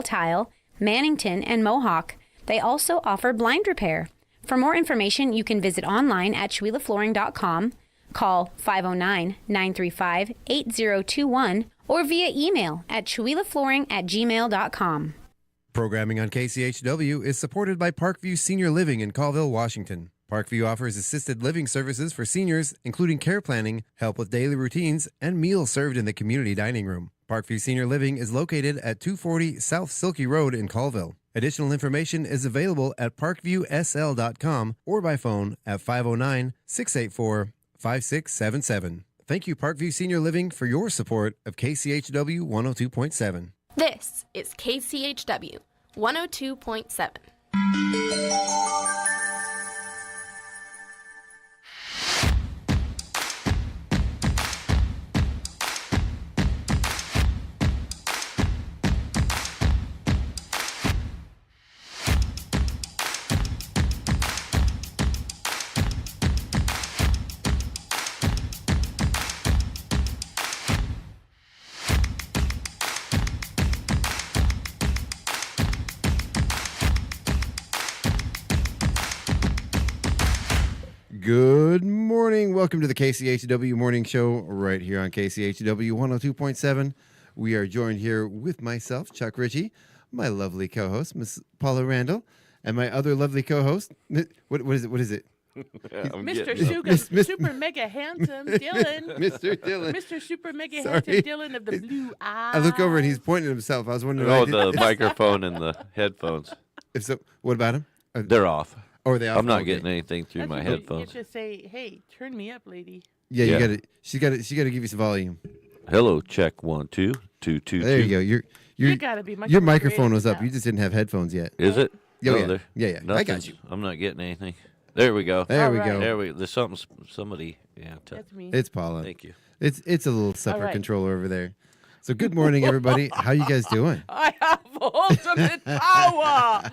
Tile, Mannington, and Mohawk. They also offer blind repair. For more information, you can visit online at ShuelaFlooring.com, call 509-935-8021, or via email at ShuelaFlooring@gmail.com. Programming on KCHW is supported by Parkview Senior Living in Colville, Washington. Parkview offers assisted living services for seniors, including care planning, help with daily routines, and meals served in the community dining room. Parkview Senior Living is located at 240 South Silky Road in Colville. Additional information is available at parkviewsl.com or by phone at 509-684-5677. Thank you, Parkview Senior Living, for your support of KCHW 102.7. This is KCHW 102.7. Good morning. Welcome to the KCHW Morning Show right here on KCHW 102.7. We are joined here with myself, Chuck Ritchie, my lovely co-host, Miss Paula Randall, and my other lovely co-host, what is it? What is it? Mr. Super Mega Handsome Dylan. Mr. Dylan. Mr. Super Mega Handsome Dylan of the Blue Eyes. I look over and he's pointing at himself. I was wondering. Oh, the microphone and the headphones. If so, what about him? They're off. Or are they off? I'm not Okay. getting anything through my headphones. You just say, "Hey, turn me up, lady." Yeah, Yeah. you got to. She got to give you some volume. Hello, check 1 2 2 2. There you go. You gotta be much your more microphone was creative up. You just didn't have headphones yet. Is it? Yeah, Oh, yeah. there- Yeah. I got nothing's- you. I'm not getting anything. There we go. There All we right. go. There we. There's somebody. Yeah. That's me. It's Paula. Thank you. It's a little separate right. controller over there. So good morning, everybody. How you guys doing? I have ultimate power.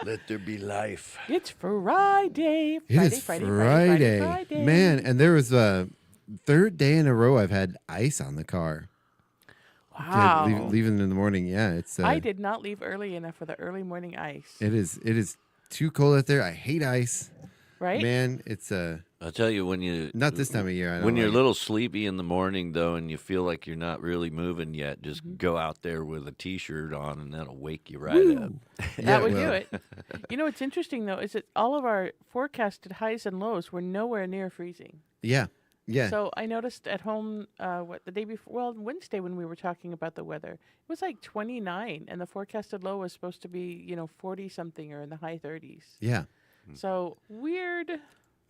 Let there be life. It's Friday. It is Friday. Man, and there was a third day in a row I've had ice on the car. Wow. Leaving in the morning. Yeah, it's. I did not leave early enough for the early morning ice. It is too cold out there. I hate ice. Right? Man, it's I'll tell you when you not this time of year. I don't when you're a like little sleepy in the morning though, and you feel like you're not really moving yet, just go out there with a t-shirt on, and that'll wake you right up. it. That would well, do it. You know what's interesting though is that all of our forecasted highs and lows were nowhere near freezing. Yeah. So I noticed at home, the day before, well, Wednesday when we were talking about the weather, it was like 29, and the forecasted low was supposed to be, 40 something or in the high 30s. Yeah. So weird.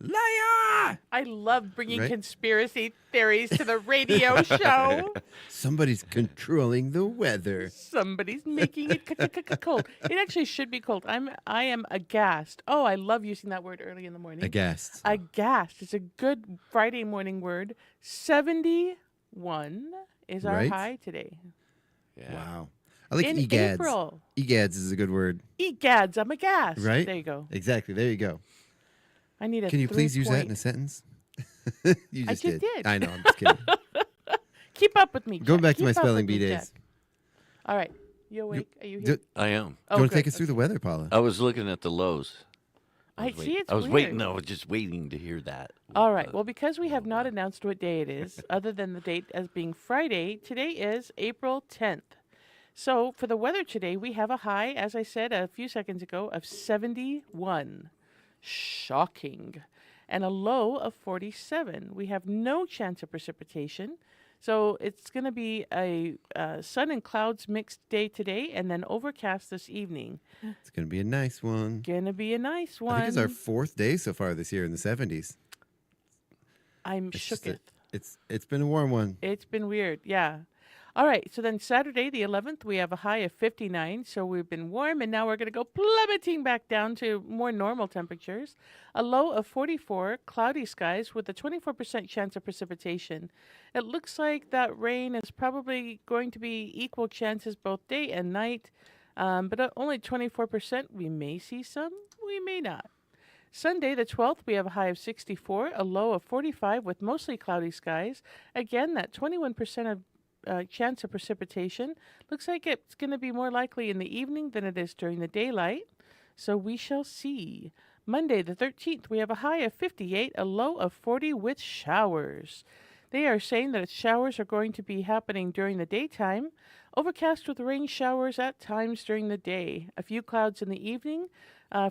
Liar! I love bringing Right? conspiracy theories to the radio show. Somebody's controlling the weather. Somebody's making it cold. It actually should be cold. I am aghast. Oh, I love using that word early in the morning. Aghast. Aghast. It's a good Friday morning word. 71 is our Right? high today. Yeah. Wow. I like In egads. April. Egads is a good word. Egads, I'm aghast. Right? There you go. Exactly. There you go. I need a Can you please use that in a 3-point. sentence? You I just just did. I know. I'm just kidding. Keep up with me, Going Jack. back to my Keep up spelling with bee me, days. Jack. All right. You awake? Are you Do, here? do I am. you want to good. take us through the weather, Paula? I was looking at the lows. I see it's I was weird. waiting. I was just waiting to hear that. All right. Well, because we have not announced what day it is, other than the date as being Friday, today is April 10th. So for the weather today, we have a high, as I said a few seconds ago, of 71. Shocking. And a low of 47. We have no chance of precipitation. So it's going to be a sun and clouds mixed day today and then overcast this evening. It's going to be a nice one. Going to be a nice one. I think it's our fourth day so far this year in the 70s. I'm It's just shooketh. it's been a warm one. It's been weird, yeah. All right, so then Saturday, the 11th, we have a high of 59, so we've been warm, and now we're going to go plummeting back down to more normal temperatures. A low of 44, cloudy skies with a 24% chance of precipitation. It looks like that rain is probably going to be equal chances both day and night, but only 24%. We may see some, we may not. Sunday, the 12th, we have a high of 64, a low of 45 with mostly cloudy skies. Again, that 21% of chance of precipitation. Looks like it's going to be more likely in the evening than it is during the daylight. So we shall see. Monday the 13th, we have a high of 58, a low of 40 with showers. They are saying that showers are going to be happening during the daytime. Overcast with rain showers at times during the day. A few clouds in the evening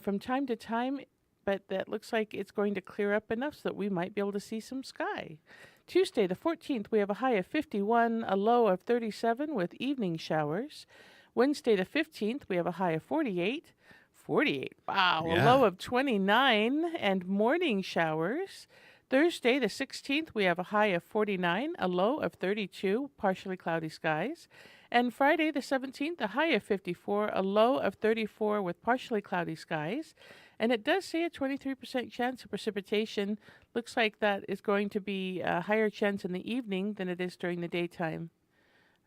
from time to time, but that looks like it's going to clear up enough so that we might be able to see some sky. Tuesday the 14th, we have a high of 51, a low of 37 with evening showers. Wednesday the 15th, we have a high of 48. 48, wow, a low of 29 and morning showers. Thursday the 16th, we have a high of 49, a low of 32, partially cloudy skies. And Friday the 17th, a high of 54, a low of 34 with partially cloudy skies. And it does say a 23% chance of precipitation. Looks like that is going to be a higher chance in the evening than it is during the daytime.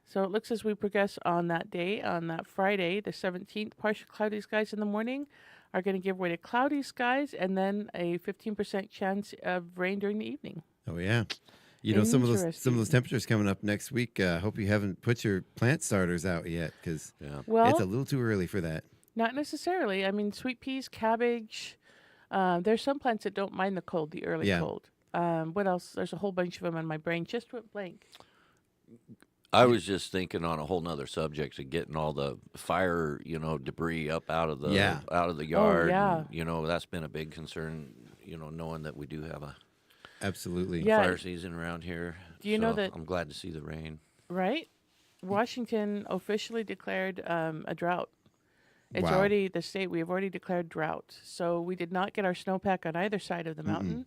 So it looks as we progress on that day, on that Friday, the 17th, partial cloudy skies in the morning are going to give way to cloudy skies and then a 15% chance of rain during the evening. Oh, yeah. You know, some of those temperatures coming up next week. Hope you haven't put your plant starters out yet because it's a little too early for that. Not necessarily. I mean, sweet peas, cabbage. There's some plants that don't mind the cold, the early cold. What else? There's a whole bunch of them on my brain. Just went blank. I was just thinking on a whole nother subject of getting all the fire, debris up out of the yard. Oh, yeah. And, that's been a big concern, knowing that we do have a absolutely fire season around here. Do you know that? I'm glad to see the rain. Right? Washington officially declared a drought. It's Wow. already the state. We have already declared drought. So we did not get our snowpack on either side of the mountain.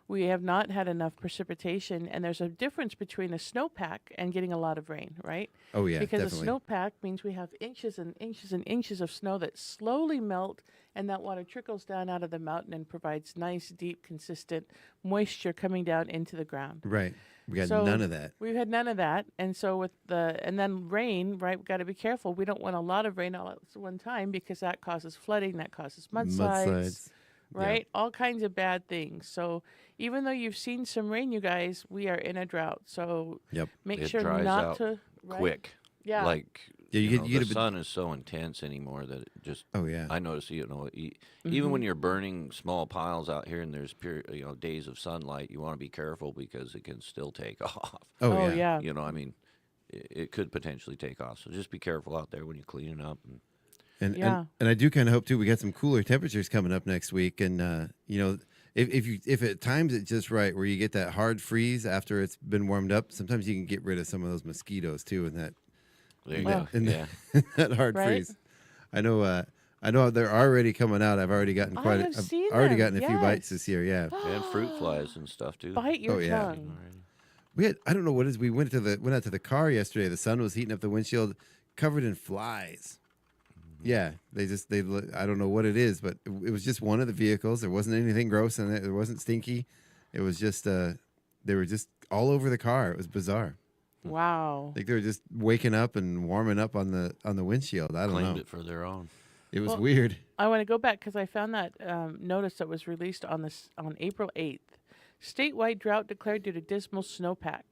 We have not had enough precipitation, and there's a difference between a snowpack and getting a lot of rain, right? Oh, yeah, because definitely. a snowpack means we have inches and inches and inches of snow that slowly melt, and that water trickles down out of the mountain and provides nice, deep, consistent moisture coming down into the ground. Right. We got So none of that. We've had none of that, and so and then rain, right? We've got to be careful. We don't want a lot of rain all at one time because that causes flooding, that causes mudslides. Right? All kinds of bad things. So even though you've seen some rain, you guys, we are in a drought. So make It sure dries not out to. Right? quick. Yeah. Like, you get the sun is so intense anymore that it just. Oh, yeah. I notice, even when you're burning small piles out here and there's days of sunlight, you want to be careful because it can still take off. Oh, yeah. It could potentially take off. So just be careful out there when you're cleaning up. And I do kind of hope too. We got some cooler temperatures coming up next week, and if at times it's just right where you get that hard freeze after it's been warmed up, sometimes you can get rid of some of those mosquitoes too, in that. There you go. That hard freeze. I know they're already coming out. I've already gotten I've already gotten a few bites this year. Yeah, and fruit flies and stuff too. Bite your tongue. We had, I don't know what it is. We went out to the car yesterday. The sun was heating up the windshield, covered in flies. Yeah, they I don't know what it is, but it was just one of the vehicles. There wasn't anything gross in it. It wasn't stinky. It was just they were just all over the car. It was bizarre. Wow. Like they were just waking up and warming up on the windshield. I don't Claimed know. it for their own. It was weird. I want to go back because I found that notice that was released on April 8th. Statewide drought declared due to dismal snowpack.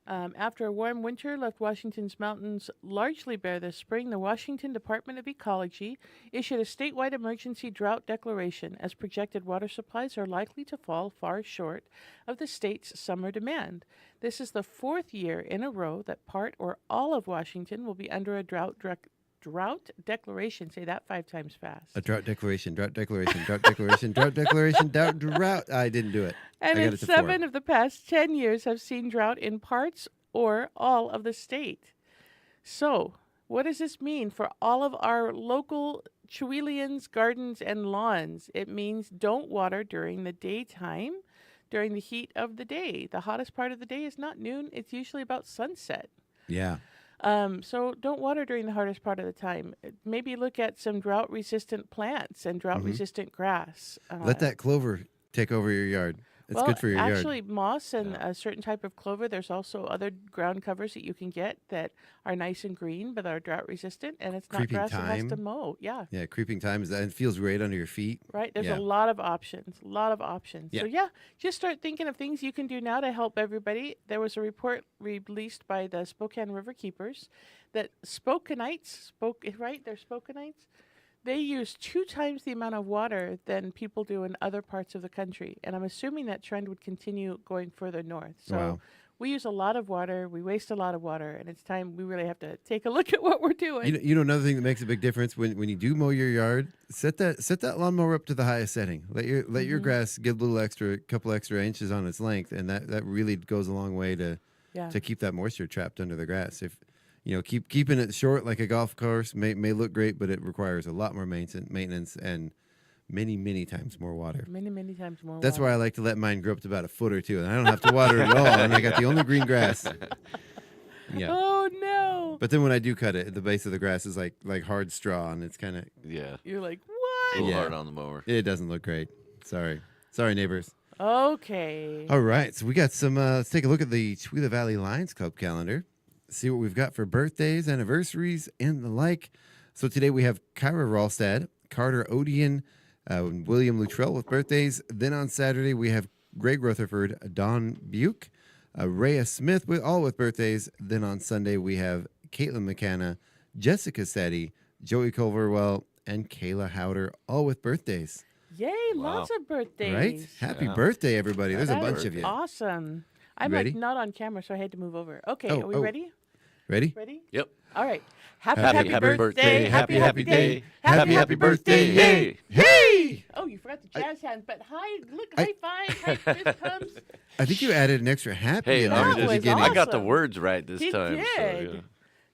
After a warm winter left Washington's mountains largely bare this spring, the Washington Department of Ecology issued a statewide emergency drought declaration as projected water supplies are likely to fall far short of the state's summer demand. This is the fourth year in a row that part or all of Washington will be under a drought declaration. Say that 5 times fast. A drought declaration, drought declaration, drought declaration, drought declaration, drought. I didn't do it. And in 7 of the past 10 years have seen drought in parts or all of the state. So, what does this mean for all of our local Chewileans, gardens, and lawns? It means don't water during the daytime, during the heat of the day. The hottest part of the day is not noon. It's usually about sunset. Yeah. So don't water during the hardest part of the time. Maybe look at some drought-resistant plants and drought-resistant grass. Let that clover take over your yard. It's good for your yard. Actually, moss and a certain type of clover. There's also other ground covers that you can get that are nice and green, but are drought resistant, and it's not Creeping grass that has to thyme. mow. Yeah. Yeah, creeping thyme is that it feels great under your feet. Right. There's Yeah. a lot of options. A lot of options. Yeah. So yeah, just start thinking of things you can do now to help everybody. There was a report released by the Spokane River Keepers that Spokanites, they're Spokanites. They use 2 times the amount of water than people do in other parts of the country. And I'm assuming that trend would continue going further north. So Wow. we use a lot of water. We waste a lot of water. And it's time we really have to take a look at what we're doing. You know another thing that makes a big difference when you do mow your yard, set that lawnmower up to the highest setting. Let your grass get a little couple extra inches on its length, and that really goes a long way to keep that moisture trapped under the grass. If keeping it short like a golf course may look great, but it requires a lot more maintenance and many times more water. Many times more That's water. why I like to let mine grow up to about a foot or two, and I don't have to water it at all, and I got the only green grass. Yeah. Oh, no. But then when I do cut it, the base of the grass is like hard straw, and it's kind of You're like, A what? little Yeah. hard on the mower. it doesn't look great. Sorry, neighbors. Okay. All right, so we got some. Let's take a look at the Chewila Valley Lions Club calendar. See what we've got for birthdays, anniversaries, and the like. So today we have Kyra Ralstad, Carter Odian, William Luttrell with birthdays. Then on Saturday we have Greg Rutherford, Don Buke, Rhea Smith all with birthdays. Then on Sunday we have Caitlin McCanna, Jessica Setti, Joey Culverwell, and Kayla Howder, all with birthdays. Yay, lots of birthdays. Right? Happy birthday, everybody. There's a That bunch is of you. Awesome. I'm ready? like not on camera, so I had to move over. Okay, Oh, are we oh. ready? Ready? Ready? Yep. All right. Happy Happy birthday. happy day. Happy birthday. Hey. Hey! Oh, you forgot the jazz hands, but high five, high fist pumps. I think you added an extra happy Hey, in there that at the was beginning. I got the awesome. words right this He time. did. So, yeah.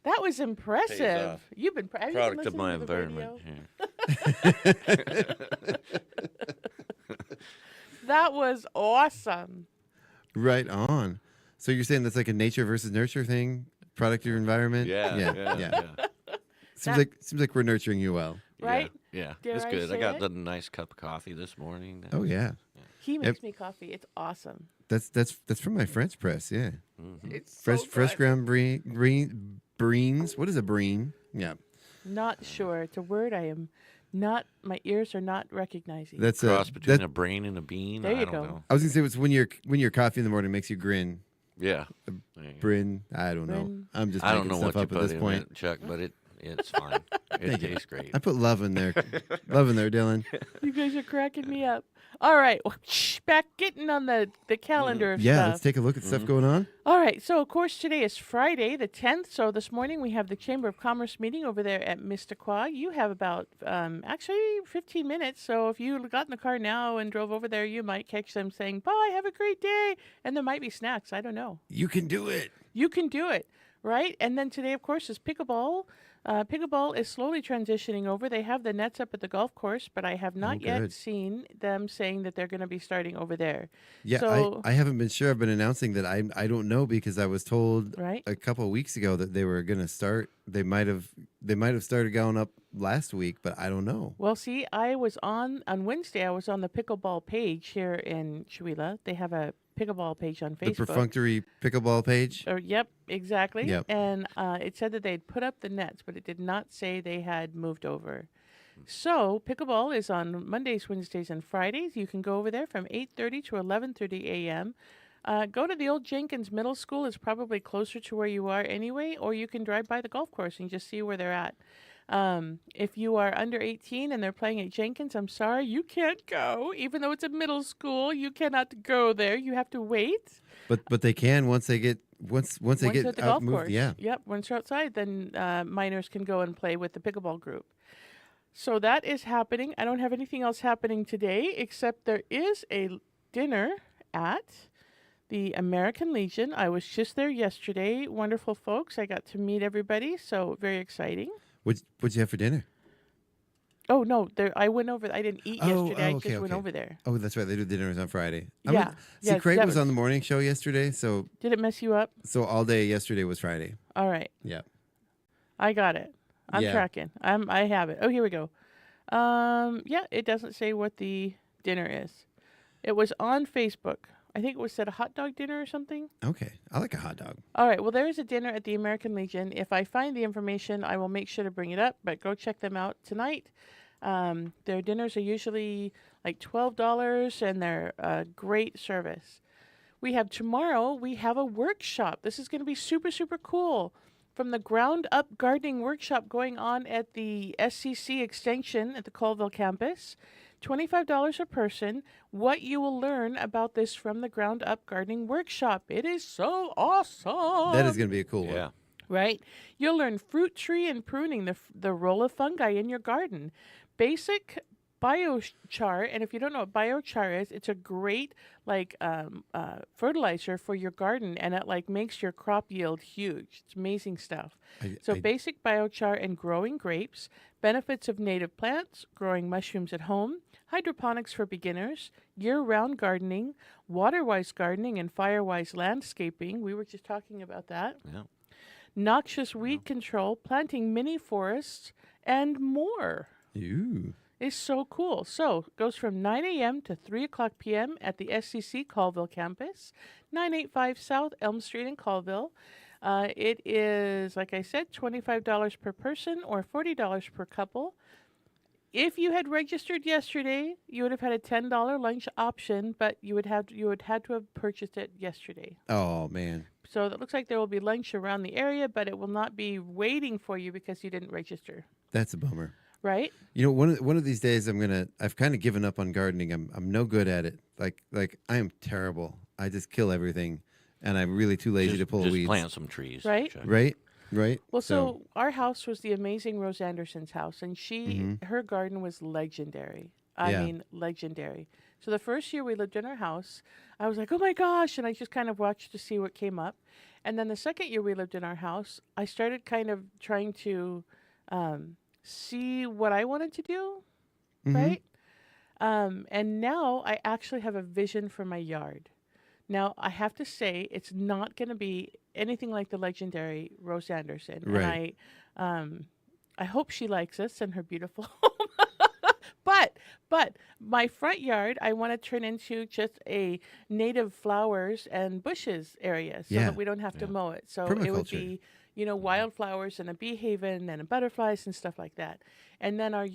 That was impressive. off. You've been have you been Product of listening my to the environment. radio? Yeah. That was awesome. Right on. So you're saying that's like a nature versus nurture thing? Product of your environment? Yeah. Seems like we're nurturing you well. Right? Yeah. Dare It's I good. I say got it? the nice cup of coffee this morning. That Oh was- yeah. He makes me coffee. It's awesome. That's from my French press, yeah. It's Fresh so fresh good. ground breens. What is a breen? Yeah. Not sure. It's a word I am not. My ears are not recognizing. That's Cross between that, a brain and a bean. There you I don't go. know. I was gonna say it's when your coffee in the morning makes you grin. Yeah. There you go. Brin. I don't know. Brin. I'm just I don't making know stuff what you up at put this in point. it, Chuck, but it's fine. It tastes great. I put love in there. Love in there, Dylan. You guys are cracking me up. All right, back getting on the calendar of Yeah, stuff. let's take a look at stuff going on. All right, so of course today is Friday the 10th. So this morning we have the Chamber of Commerce meeting over there at Mistaqua. You have about actually 15 minutes. So if you got in the car now and drove over there, you might catch them saying, "Bye, have a great day," and there might be snacks. I don't know. You can do it. You can do it, right? And then today, of course, is pickleball. Pickleball is slowly transitioning over. They have the nets up at the golf course, but I have not yet good. seen them saying that they're going to be starting over there. Yeah, So- I haven't been sure. I've been announcing that I don't know because I was told Right. a couple of weeks ago that they were going to start. They might have started going up last week, but I don't know. Well, see, I was on Wednesday. I was on the pickleball page here in Chewila. They have a pickleball page on The Facebook. perfunctory pickleball page. Yep, exactly. Yep. And it said that they'd put up the nets, but it did not say they had moved over. So pickleball is on Mondays, Wednesdays, and Fridays. You can go over there from 8:30 to 11:30 a.m. Go to the old Jenkins Middle School. It's probably closer to where you are anyway, or you can drive by the golf course and just see where they're at. If you are under 18 and they're playing at Jenkins, I'm sorry, you can't go. Even though it's a middle school, you cannot go there. You have to wait. But they can once they get once they Once get at the out golf moved. course. Yeah. Yep. Once you're outside, then minors can go and play with the pickleball group. So that is happening. I don't have anything else happening today except there is a dinner at the American Legion. I was just there yesterday. Wonderful folks. I got to meet everybody, so very exciting. What'd you have for dinner? Oh no, I went over. I didn't eat yesterday. I okay, just went okay. over there. Oh, that's right. They do dinners on Friday. Yeah. See, Craig that was on the morning show yesterday, so Did it mess you up? all day yesterday was Friday. All right, Yeah. I got it. I'm Yeah. tracking. I have it. Oh, here we go. Yeah, it doesn't say what the dinner is. It was on Facebook. I think it was at a hot dog dinner or something. Okay. I like a hot dog. All right. Well, there is a dinner at the American Legion. If I find the information, I will make sure to bring it up. But go check them out tonight. Their dinners are usually like $12, and they're a great service. Tomorrow, we have a workshop. This is going to be super, super cool. From the ground up gardening workshop going on at the SCC extension at the Colville campus. $25 a person. What you will learn about this from the ground up gardening workshop. It is so awesome. That is going to be a cool Yeah. one. Right? You'll learn fruit tree and pruning, the role of fungi in your garden. Basic biochar, and if you don't know what biochar is, it's a great fertilizer for your garden, and it makes your crop yield huge. It's amazing stuff. Basic biochar and growing grapes, benefits of native plants, growing mushrooms at home, hydroponics for beginners, year-round gardening, water-wise gardening, and fire-wise landscaping. We were just talking about that. Yeah. Noxious weed control, planting mini forests, and more. Ooh. It's so cool. So it goes from 9 a.m. to 3 o'clock p.m. at the SCC Colville campus, 985 South Elm Street in Colville. It is, like I said, $25 per person or $40 per couple. If you had registered yesterday, you would have had a $10 lunch option, but you would had to have purchased it yesterday. Oh, man. So it looks like there will be lunch around the area, but it will not be waiting for you because you didn't register. That's a bummer. Right? You know, one of these days I've kind of given up on gardening. I'm no good at it. Like I am terrible. I just kill everything, and I'm really too lazy to pull just weeds. plant some trees. Right? Chuck. Right. Well, so our house was the amazing Rose Anderson's house, and her garden was legendary. I mean, legendary. So the first year we lived in our house, I was like, oh my gosh, and I just kind of watched to see what came up. And then the second year we lived in our house, I started kind of trying to see what I wanted to do, right? And now I actually have a vision for my yard. Now, I have to say, it's not going to be anything like the legendary Rose Anderson. Right. And I hope she likes us and her beautiful home. But my front yard, I want to turn into just a native flowers and bushes area so that we don't have to mow it. So it would be, wildflowers and a bee haven and butterflies and stuff like that. And then our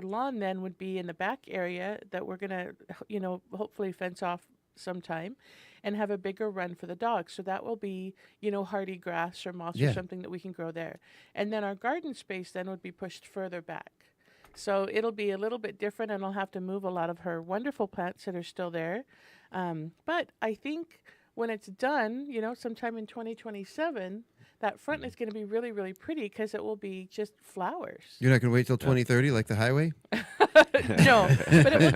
lawn then would be in the back area that we're going to, hopefully fence off sometime and have a bigger run for the dogs. So that will be, hardy grass or moss or something that we can grow there. And then our garden space then would be pushed further back. So it'll be a little bit different, and I'll have to move a lot of her wonderful plants that are still there. But I think when it's done, sometime in 2027, that front is going to be really, really pretty because it will be just flowers. You're not going to wait till 2030 like the highway? No, but it'll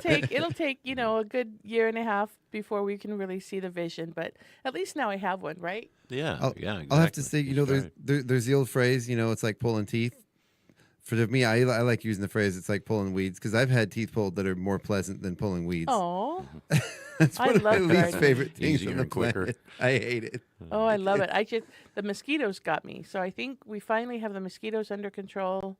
take a good year and a half before we can really see the vision. But at least now I have one, right? Yeah. Exactly. I'll have to say, there's the old phrase, it's like pulling teeth. For me, I like using the phrase, it's like pulling weeds, because I've had teeth pulled that are more pleasant than pulling weeds. Oh, That's one of my love least gardening. favorite things Easier on the and quicker. planet. I hate it. oh, I love it. The mosquitoes got me. So I think we finally have the mosquitoes under control.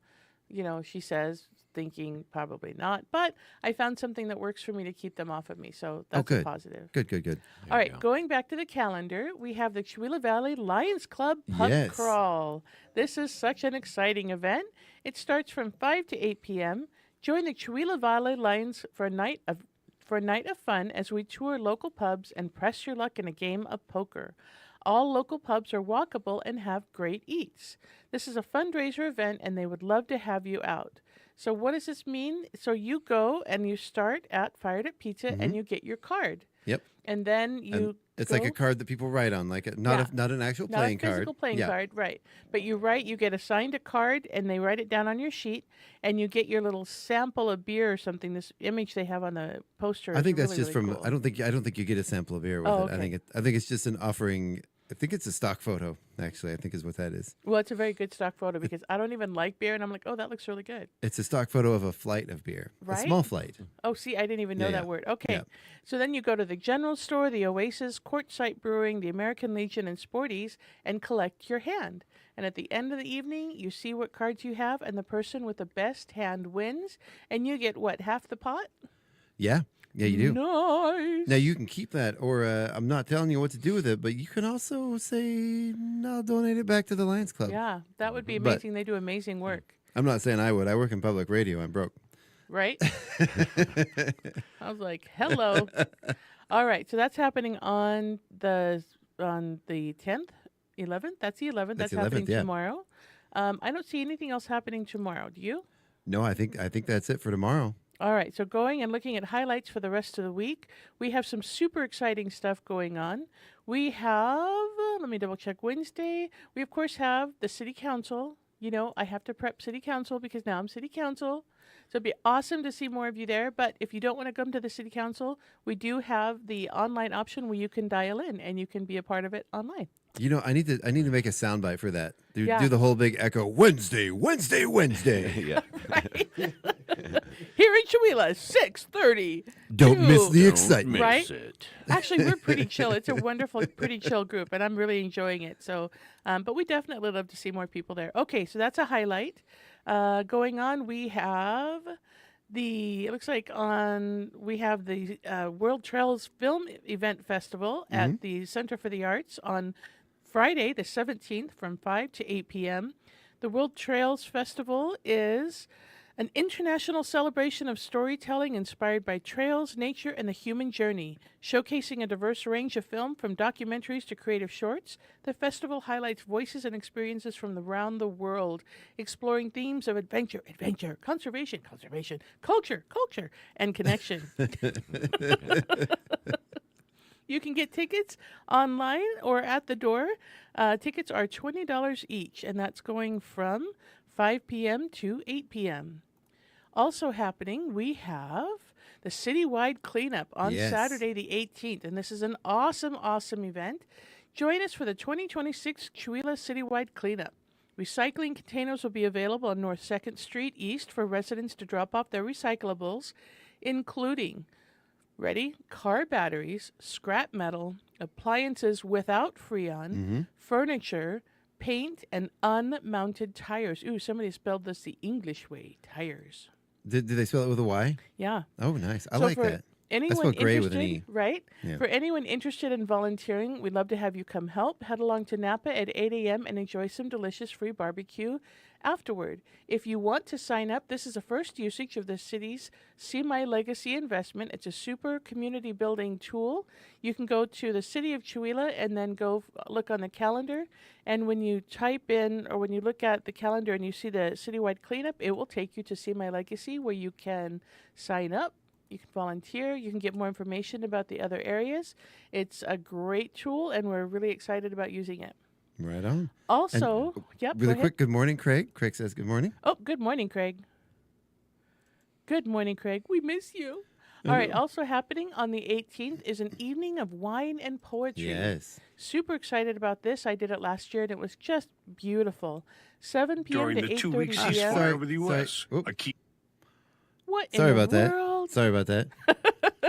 She says, thinking probably not. But I found something that works for me to keep them off of me. So that's a positive. Good. All right, going back to the calendar, we have the Chewila Valley Lions Club Pub Crawl. This is such an exciting event. It starts from 5 to 8 p.m. Join the Chewila Valley Lions for a night of fun as we tour local pubs and press your luck in a game of poker. All local pubs are walkable and have great eats. This is a fundraiser event, and they would love to have you out. So what does this mean? So you go and you start at Fired Up Pizza, and you get your card. Yep. And then it's like a card that people write on, not an actual playing card. Not a physical playing card, right. But you get assigned a card, and they write it down on your sheet, and you get your little sample of beer or something. This image they have on the poster I think is that's really, just really from, cool. I don't think you get a sample of beer with Oh, it. okay. I think it's just an offering. I think it's a stock photo, actually, I think is what that is. Well, it's a very good stock photo because I don't even like beer, and I'm like, oh, that looks really good. It's a stock photo of a flight of beer. Right? A small flight. Oh, see, I didn't even know Yeah, that word. Okay. Yeah. So then you go to the general store, the Oasis, Quartzsite Brewing, the American Legion, and Sporties, and collect your hand. And at the end of the evening, you see what cards you have, and the person with the best hand wins, and you get, half the pot? Yeah. Yeah, you do. Nice. Now you can keep that, or I'm not telling you what to do with it, but you can also say, "No, I'll donate it back to the Lions Club." Yeah, that would be But- amazing. They do amazing work, I'm not saying I would. I work in public radio. I'm broke. right? I was like, hello. All right, so that's happening on the 10th, 11th. That's the 11th. That's That's the 11th, happening yeah. tomorrow. I don't see anything else happening tomorrow. Do you? No, I think that's it for tomorrow. All right, so going and looking at highlights for the rest of the week, we have some super exciting stuff going on. We have, let me double check, Wednesday, we of course have the City Council. You know, I have to prep City Council because now I'm City Council. So it'd be awesome to see more of you there. But if you don't want to come to the City Council, we do have the online option where you can dial in and you can be a part of it online. You know, I need to make a soundbite for that. Do Yeah. the whole big echo. Wednesday. yeah. Here in Chihuahua, 6:30. Don't miss the Don't excitement. miss Right? it. Actually, we're pretty chill. It's a wonderful, pretty chill group, and I'm really enjoying it. So, but we definitely love to see more people there. Okay, so that's a highlight. Going on, we have it looks like we have the World Trails Film Event Festival at the Center for the Arts on Friday, the 17th, from 5 to 8 p.m. The World Trails Festival is an international celebration of storytelling inspired by trails, nature, and the human journey. Showcasing a diverse range of film from documentaries to creative shorts, the festival highlights voices and experiences from around the world, exploring themes of adventure, conservation, culture, and connection. You can get tickets online or at the door. Tickets are $20 each, and that's going from 5 p.m. to 8 p.m. Also happening, we have the citywide cleanup on Yes. Saturday the 18th, and this is an awesome, awesome event. Join us for the 2026 Chihuahua Citywide Cleanup. Recycling containers will be available on North 2nd Street East for residents to drop off their recyclables, including, ready, car batteries, scrap metal, appliances without Freon, furniture, paint, and unmounted tires. Ooh, somebody spelled this the English way, tires. Did they spell it with a Y? Yeah. Oh, nice. I So like for that. anyone spelled gray with interested, an E. right? Yeah. For anyone interested in volunteering, we'd love to have you come help. Head along to Napa at 8 a.m. and enjoy some delicious free barbecue afterward. If you want to sign up, this is the first usage of the city's See My Legacy investment. It's a super community building tool. You can go to the City of Chihuahua and then go look on the calendar. And when you type in or when you look at the calendar and you see the citywide cleanup, it will take you to See My Legacy where you can sign up. You can volunteer. You can get more information about the other areas. It's a great tool, and we're really excited about using it. Right on. Also, yep. Really go quick, ahead. good morning, Craig. Craig says good morning. Oh, good morning, Craig. Good morning, Craig. We miss you. All right. Also happening on the 18th is an evening of wine and poetry. Yes. Super excited about this. I did it last year, and it was just beautiful. 7 p.m. During to the 2 8:30 weeks p.m. ceasefire Sorry, over the sorry. U.S., Oop. a key What Sorry in the about that. world? Sorry about that.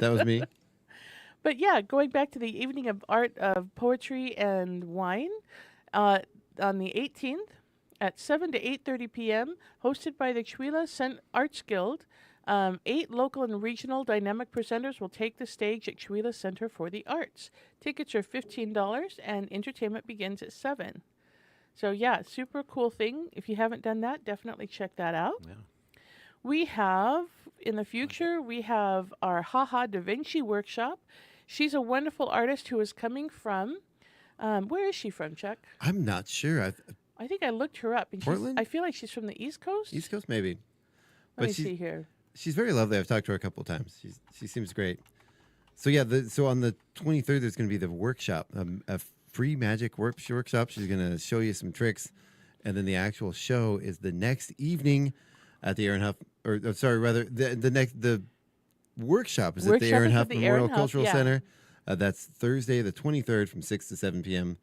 That was me. But yeah, going back to the evening of art, of poetry and wine, on the 18th at 7 to 8:30 p.m., hosted by the Chihuahua Arts Guild. 8 local and regional dynamic presenters will take the stage at Chihuahua Center for the Arts. Tickets are $15 and entertainment begins at 7. So yeah, super cool thing. If you haven't done that, definitely check that out. Yeah. We have, in the future, we have our Haha Da Vinci workshop. She's a wonderful artist who is coming from, where is she from, Chuck? I'm not sure. I think I looked her up. And Portland? I feel like she's from the East Coast. East Coast, maybe. Let me she's- see here. She's very lovely. I've talked to her a couple of times. She seems great. So yeah, so on the 23rd, there's going to be the workshop, a free magic workshop. She's going to show you some tricks, and then the actual show is the next evening at the Aaron Huff, the workshop is at the Workshop Aaron is at Huff the Memorial Aaron Huff, Cultural yeah. Center. That's Thursday, the 23rd, from 6 to 7 p.m.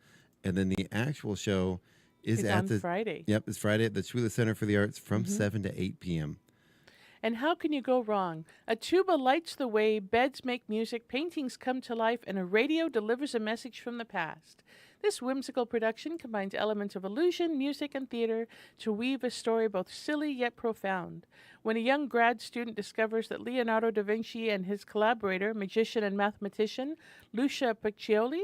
And then the actual show is It's at on the Friday. Yep, it's Friday at the Chihuahua Center for the Arts from 7 to 8 p.m. And how can you go wrong? A tuba lights the way, beds make music, paintings come to life, and a radio delivers a message from the past. This whimsical production combines elements of illusion, music, and theater to weave a story both silly yet profound. When a young grad student discovers that Leonardo da Vinci and his collaborator, magician and mathematician Lucia Pacioli,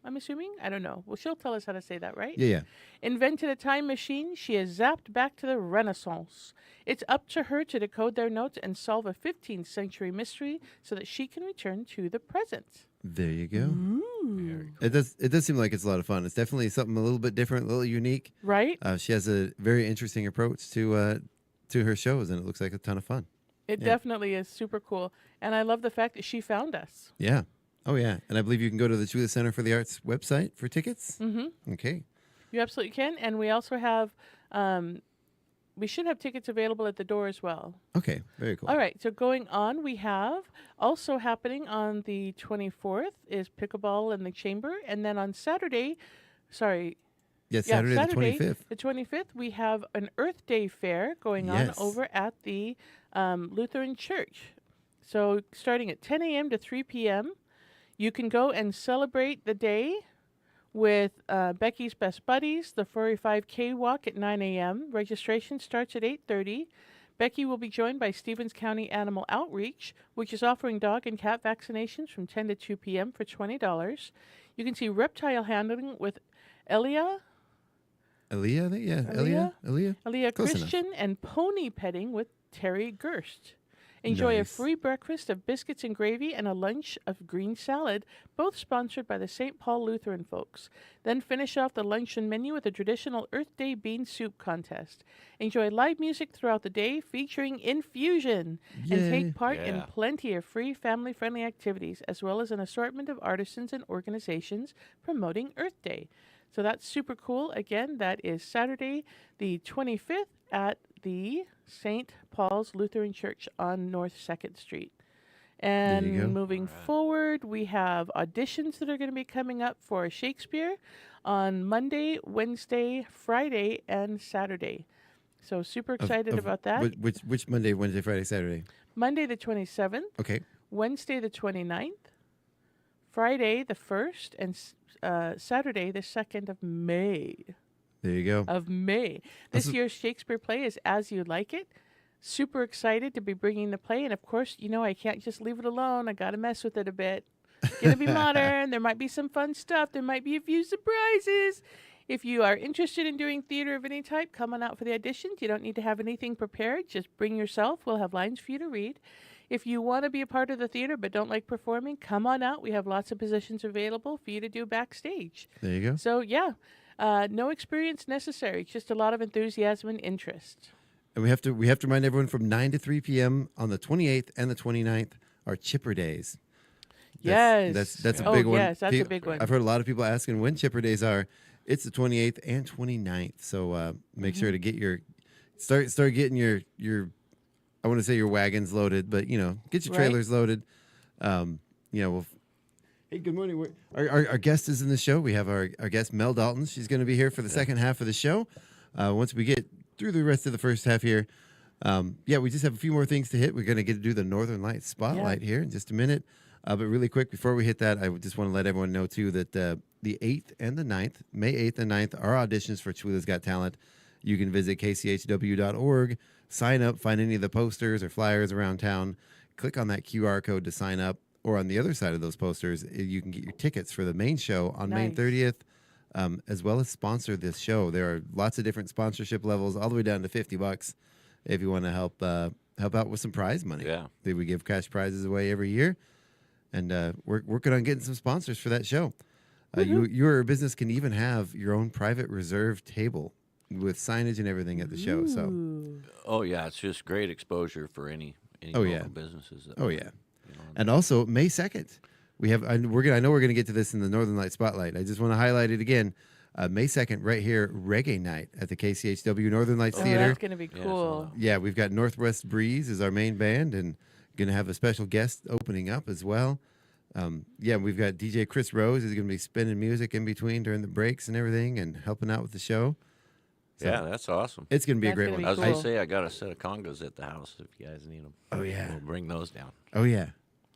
I'm assuming? I don't know. Well, she'll tell us how to say that, right? Yeah. Invented a time machine, she is zapped back to the Renaissance. It's up to her to decode their notes and solve a 15th century mystery so that she can return to the present. There you go. Ooh. It does seem like it's a lot of fun. It's definitely something a little bit different, a little unique. Right? She has a very interesting approach to her shows, and it looks like a ton of fun. It definitely is super cool. And I love the fact that she found us. Yeah. Oh, yeah. And I believe you can go to the Chula Center for the Arts website for tickets. Mm-hmm. Okay. You absolutely can. And we also have, we should have tickets available at the door as well. Okay. Very cool. All right. So going on, we have also happening on the 24th is pickleball in the chamber. And then on Saturday, Yeah, Saturday the 25th. The 25th, we have an Earth Day fair going on over at the Lutheran Church. So starting at 10 a.m. to 3 p.m., you can go and celebrate the day with Becky's Best Buddies, the 45K walk at 9 a.m. Registration starts at 8:30. Becky will be joined by Stevens County Animal Outreach, which is offering dog and cat vaccinations from 10 to 2 p.m. for $20. You can see reptile handling with Aaliyah Aaliyah, I think? Yeah. Aaliyah. Close Christian, and pony petting with Terry Gerst. Enjoy a free breakfast of biscuits and gravy and a lunch of green salad, both sponsored by the St. Paul Lutheran folks. Then finish off the luncheon menu with a traditional Earth Day bean soup contest. Enjoy live music throughout the day featuring Infusion. Yay. And take part in plenty of free family-friendly activities, as well as an assortment of artisans and organizations promoting Earth Day. So that's super cool. Again, that is Saturday the 25th at the St. Paul's Lutheran Church on North 2nd Street. And moving forward, we have auditions that are going to be coming up for Shakespeare on Monday, Wednesday, Friday, and Saturday. So super excited about that. Which Monday, Wednesday, Friday, Saturday? Monday the 27th. Okay. Wednesday the 29th. Friday the 1st. And Saturday the 2nd of May. There you go. Of May. This year's Shakespeare play is As You Like It. Super excited to be bringing the play. And of course, you know, I can't just leave it alone. I got to mess with it a bit. It's going to be modern. There might be some fun stuff. There might be a few surprises. If you are interested in doing theater of any type, come on out for the auditions. You don't need to have anything prepared. Just bring yourself. We'll have lines for you to read. If you want to be a part of the theater but don't like performing, come on out. We have lots of positions available for you to do backstage. There you go. So, yeah. No experience necessary, just a lot of enthusiasm and interest. And we have to remind everyone from 9 to 3 p.m. on the 28th and the 29th are Chipper Days. That's a big one. Yes, that's a big one. I've heard a lot of people asking when Chipper Days are. It's the 28th and 29th. So make sure to get start getting your I want to say your wagons loaded, but get your trailers loaded. Hey, good morning. Our guest is in the show. We have our guest, Mel Dalton. She's going to be here for the second half of the show. Once we get through the rest of the first half here, we just have a few more things to hit. We're going to get to do the Northern Lights Spotlight here in just a minute. But really quick, before we hit that, I just want to let everyone know, too, that the 8th and the 9th, May 8th and 9th, are auditions for Chula's Got Talent. You can visit kchw.org, sign up, find any of the posters or flyers around town, click on that QR code to sign up. Or on the other side of those posters, you can get your tickets for the main show on May 30th, as well as sponsor this show. There are lots of different sponsorship levels, all the way down to $50 if you want to help out with some prize money. Yeah. We give cash prizes away every year, and we're working on getting some sponsors for that show. Your business can even have your own private reserve table with signage and everything at the show. So, oh yeah, it's just great exposure for any local businesses. And also May 2nd, we have. I know we're gonna get to this in the Northern Light Spotlight. I just want to highlight it again. May 2nd, right here, Reggae Night at the KCHW Northern Lights Theater. That's gonna be cool. Yeah, we've got Northwest Breeze as our main band, and gonna have a special guest opening up as well. We've got DJ Chris Rose who's gonna be spinning music in between during the breaks and everything, and helping out with the show. So yeah, that's awesome. It's going to be a great one. Cool. I was going to say, I got a set of congos at the house if you guys need them. Oh, yeah. We'll bring those down. Oh, yeah.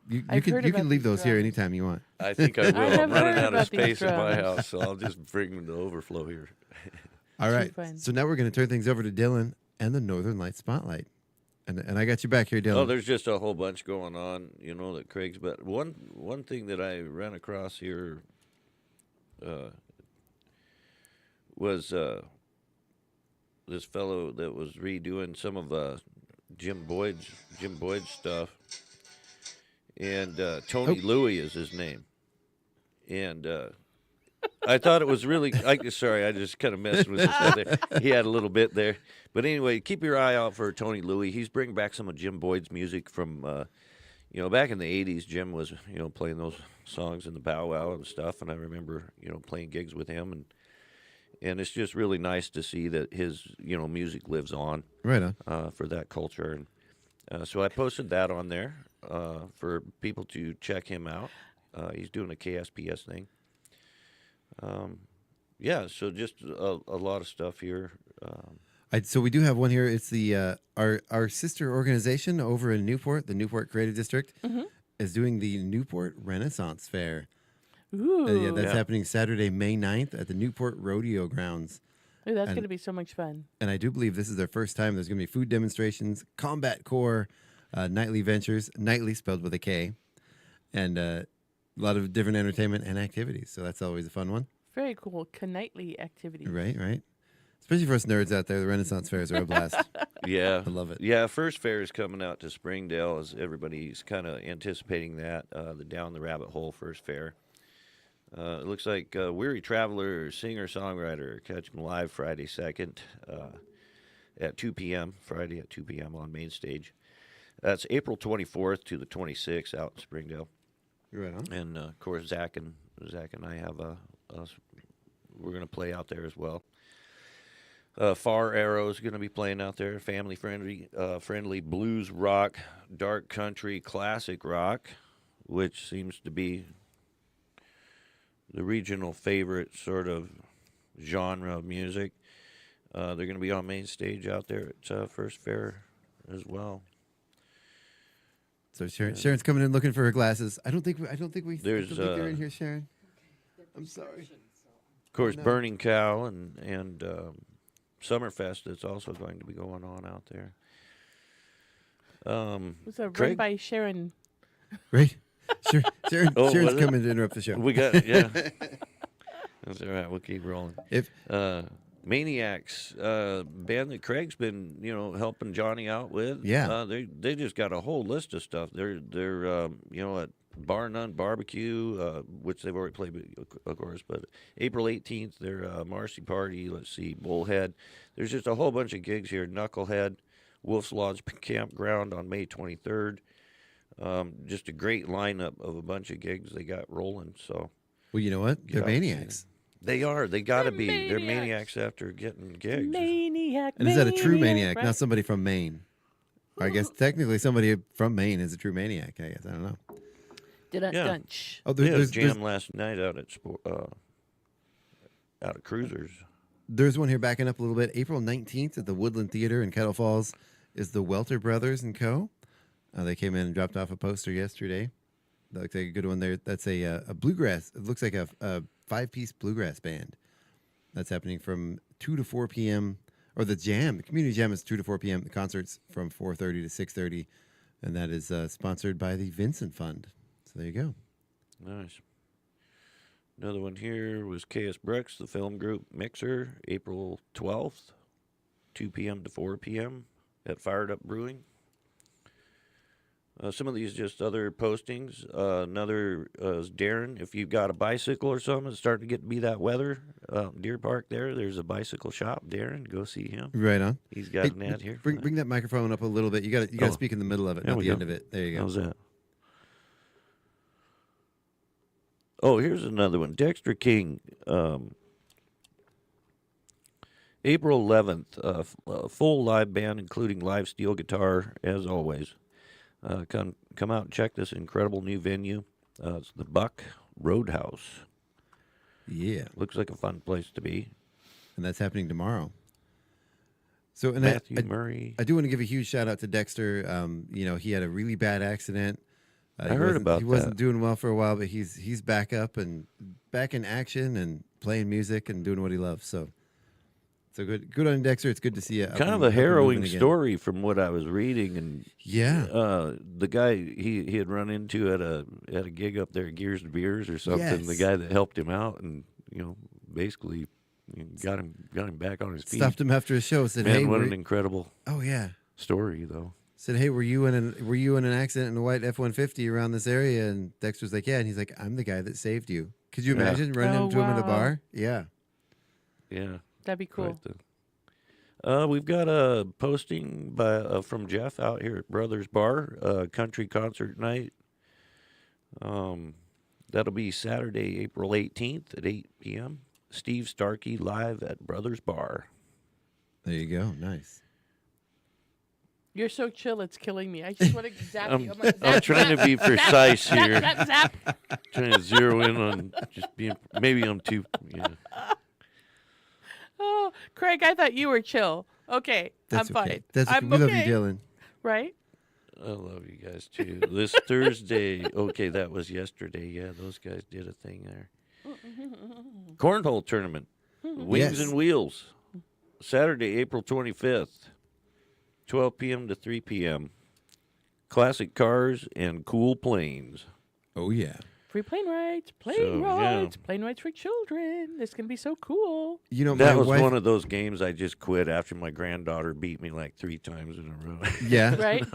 You I've can heard you about can leave these those here drums. anytime you want. I think I will. I I'm have running heard out of about these space in my drums. house, so I'll just bring the overflow here. All Too right. fun. So now we're going to turn things over to Dylan and the Northern Light Spotlight. And I got you back here, Dylan. Oh, there's just a whole bunch going on, that Craig's. But one thing that I ran across here was this fellow that was redoing some of Jim Boyd's stuff, and Tony Louie is his name, and I thought it was really. Sorry, I just kind of messed with his stuff there. He had a little bit there, but anyway, keep your eye out for Tony Louie. He's bringing back some of Jim Boyd's music from, back in the '80s. Jim was, playing those songs in the powwow and stuff, and I remember, playing gigs with him, and it's just really nice to see that his, music lives on, Right on. for that culture, and so I posted that on there for people to check him out. He's doing a KSPS thing. So just a lot of stuff here. So we do have one here. It's the our sister organization over in Newport, the Newport Creative District, is doing the Newport Renaissance Fair. Ooh. That's happening Saturday, May 9th at the Newport Rodeo Grounds. Ooh, that's going to be so much fun. And I do believe this is their first time. There's going to be food demonstrations, combat corps, nightly ventures, nightly spelled with a K, and a lot of different entertainment and activities. So that's always a fun one. Very cool. Nightly activities. Right. Especially for us nerds out there, the Renaissance fairs are a blast. Yeah, I love it. Yeah, first fair is coming out to Springdale, as everybody's kind of anticipating that. The Down the Rabbit Hole first fair. It looks like Weary Traveler, singer-songwriter, catch him live Friday 2nd at 2 p.m. Friday at 2 p.m. on Main Stage. That's April 24th to the 26th out in Springdale. Right on. And of course, Zach and I have we're going to play out there as well. Far Arrow is going to be playing out there. Family friendly blues rock, dark country, classic rock, which seems to be the regional favorite sort of genre of music. They're going to be on Main Stage out there at First Fair as well. So Sharon's coming in looking for her glasses. I don't think they're in here, Sharon. I'm sorry. Of course, Burning Cow and Summerfest that's also going to be going on out there. What's a run Craig? by Sharon? Right? Sharon's was it? coming to interrupt the show. We got That's all right. We'll keep rolling. If Maniacs, band that Craig's been, helping Johnny out with. Yeah. They just got a whole list of stuff. They're at Bar None Barbecue, which they've already played, of course. But April 18th, they're Marcy Party. Let's see, Bullhead. There's just a whole bunch of gigs here. Knucklehead, Wolf's Lodge Campground on May 23rd. Just a great lineup of a bunch of gigs they got rolling. So. Well, you know what? They're Yeah. maniacs. They are. They got to They're be. They're maniacs. maniacs after getting gigs. Maniac. And is that a true maniac, right? not somebody from Maine? Or I guess technically somebody from Maine is a true maniac. I guess I don't know. Dun Yeah. dunch. Oh, We had a there's jam last night out at Cruisers. there's one here backing up a little bit. April 19th at the Woodland Theater in Kettle Falls is the Welter Brothers and Co. They came in and dropped off a poster yesterday. That looks like a good one there. That's a bluegrass. It looks like a 5-piece bluegrass band. That's happening from 2 to 4 p.m. Or the jam. The community jam is 2 to 4 p.m. The concert's from 4:30 to 6:30. And that is sponsored by the Vincent Fund. So there you go. Nice. Another one here was KS Brooks, the film group Mixer, April 12th, 2 p.m. to 4 p.m. at Fired Up Brewing. Some of these just other postings. Another is Darren. If you've got a bicycle or something, it's starting to get to be that weather. Deer Park there's a bicycle shop. Darren, go see him. Right on. He's got an ad here. Bring that microphone up a little bit. You got to speak in the middle of it, There not we the go. end of it. There you go. How's that? Oh, here's another one. Dexter King. April 11th, a full live band, including live steel guitar, as always. Come out and check this incredible new venue. It's the Buck Roadhouse. Yeah. Looks like a fun place to be. And that's happening tomorrow. So, and Matthew I Murray. do want to give a huge shout out to Dexter. He had a really bad accident I heard about He wasn't that. doing well for a while, but he's back up and back in action and playing music and doing what he loves. So good on Dexter. It's good to see you. Kind of a harrowing story from what I was reading, and the guy he had run into at a gig up there, Gears and Beers or something. Yes. The guy that helped him out, and basically got him back on his feet. Stopped him after a show. Said, Man, "Hey, what an incredible story, though." Said, "Hey, were you in an accident in a white F-150 around this area?" And Dexter's like, "Yeah." And he's like, "I'm the guy that saved you." Could you imagine running into him in a bar? Yeah. Yeah. That'd be cool. Right. We've got a posting from Jeff out here at Brothers Bar, country concert night. That'll be Saturday, April 18th at 8 p.m. Steve Starkey live at Brothers Bar. There you go. Nice. You're so chill, it's killing me. I just want to zap you. I'm trying to be precise here. Zap, zap, zap. Trying to zero in on just being. Maybe I'm too. Yeah. Oh, Craig, I thought you were chill. Okay, That's I'm okay. fine. That's okay. I'm We love you, okay. Dylan. Right? I love you guys too. This Thursday. Okay, that was yesterday. Yeah, those guys did a thing there. Cornhole tournament. Wings Yes. and Wheels. Saturday, April 25th. 12 p.m. to 3 p.m. Classic cars and cool planes. Oh yeah. Free plane rides, yeah. plane rides for children. This can be so cool. You know, That my was wife. one of those games I just quit after my granddaughter beat me like 3 times in a row. Yeah. Right?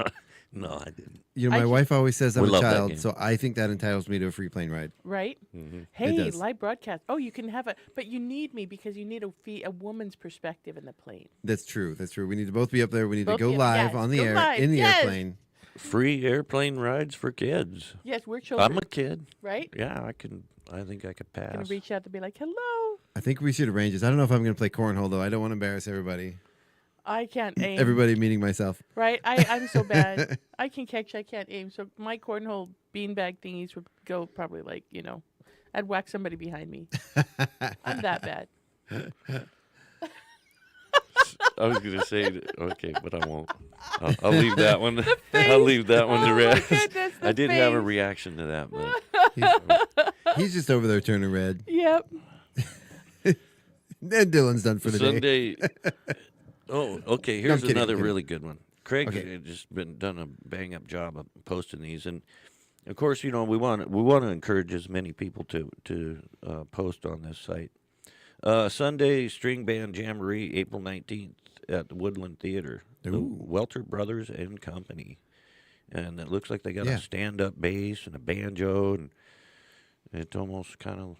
No, I didn't. You know, my I- wife always says I'm We a love that child, game. so I think that entitles me to a free plane ride. Right? Mm-hmm. Hey, does. live broadcast. Oh, you can have but you need me because you need a woman's perspective in the plane. That's true. That's true. We need to both be up there. We need Both to go be up- live yes, on the go air live. in the Yes. airplane. Free airplane rides for kids. Yes, we're children. I'm a kid. right? Yeah, I think I could pass. Gonna reach out to be like, hello. I think we should arrange this. I don't know if I'm going to play cornhole though. I don't want to embarrass everybody. I can't aim. Everybody, meaning myself. Right? I'm so bad. I can catch, I can't aim. So my cornhole beanbag thingies would go probably like, I'd whack somebody behind me. I'm that bad. I was going to say, okay, but I won't. I'll leave that one. I'll leave that one to Oh, my rest. goodness, the I did have a face. reaction to that, but He's just over there turning red. Yep. And Dylan's done for the day. Sunday. Oh, okay. Here's kidding, I'm another kidding. really good one. Craig Okay. had just done a bang up job of posting these, and of course, we want to encourage as many people to post on this site. Sunday string band jamboree, April 19th at the Woodland Theater. The Ooh. Welter Brothers and Company, and it looks like they got Yeah. a stand-up bass and a banjo, and it's almost kind of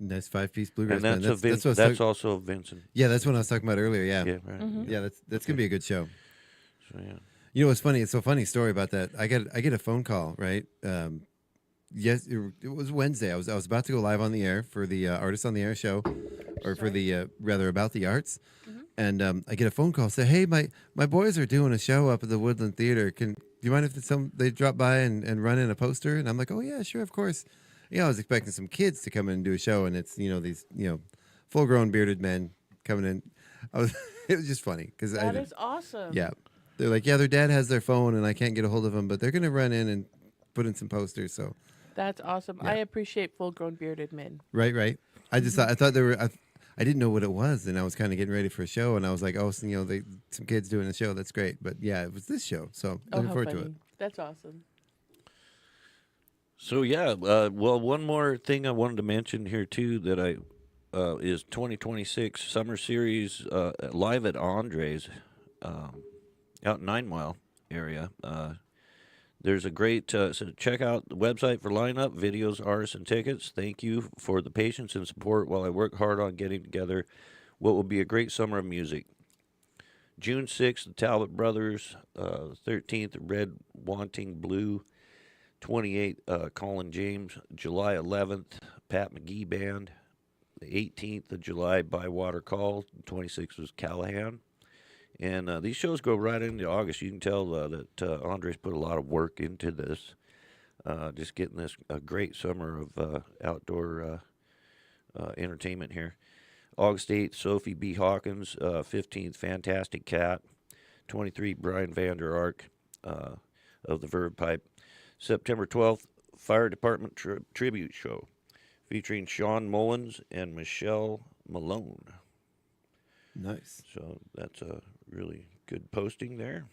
Nice 5-piece bluegrass And band. that's what I was talking- also Vincent. Yeah, that's what I was talking about earlier. Yeah, Yeah, right. yeah, that's gonna be a good show. So, yeah. You know what's funny? It's a funny story about that. I get a phone call, right? Yes, it was Wednesday. I was about to go live on the air for the Artists on the Air show, or for the rather About the Arts, and I get a phone call. Say, hey, my boys are doing a show up at the Woodland Theater. Do you mind if they drop by and run in a poster? And I'm like, oh yeah, sure, of course. I was expecting some kids to come in and do a show, and it's these full-grown bearded men coming in. It was just funny because That is awesome. yeah, they're like, yeah, their dad has their phone and I can't get a hold of them, but they're gonna run in and put in some posters. So That's awesome. Yeah. I appreciate full-grown bearded men. right. I just I thought they were. I didn't know what it was, and I was kind of getting ready for a show, and I was like, oh, so, some kids doing a show. That's great, but yeah, it was this show, so Oh, looking how forward funny. to it. That's awesome. So yeah, well, one more thing I wanted to mention here too that is 2026 Summer Series live at Andre's out in 9 Mile area. There's a great so check out the website for lineup, videos, artists, and tickets. Thank you for the patience and support while I work hard on getting together what will be a great summer of music. June 6th, the Talbot Brothers. 13th, the Red Wanting Blue. 28th, Colin James. July 11th, Pat McGee Band. The 18th of July, Bywater Call. 26th was Callahan. And these shows go right into August. You can tell that Andres put a lot of work into this, just getting this a great summer of outdoor entertainment here. August 8th, Sophie B. Hawkins. 15th, Fantastic Cat. 23, Brian Vander Ark of the Verve Pipe. September 12th, Fire Department Tribute Show featuring Sean Mullins and Michelle Malone. Nice. So that's a really good posting there.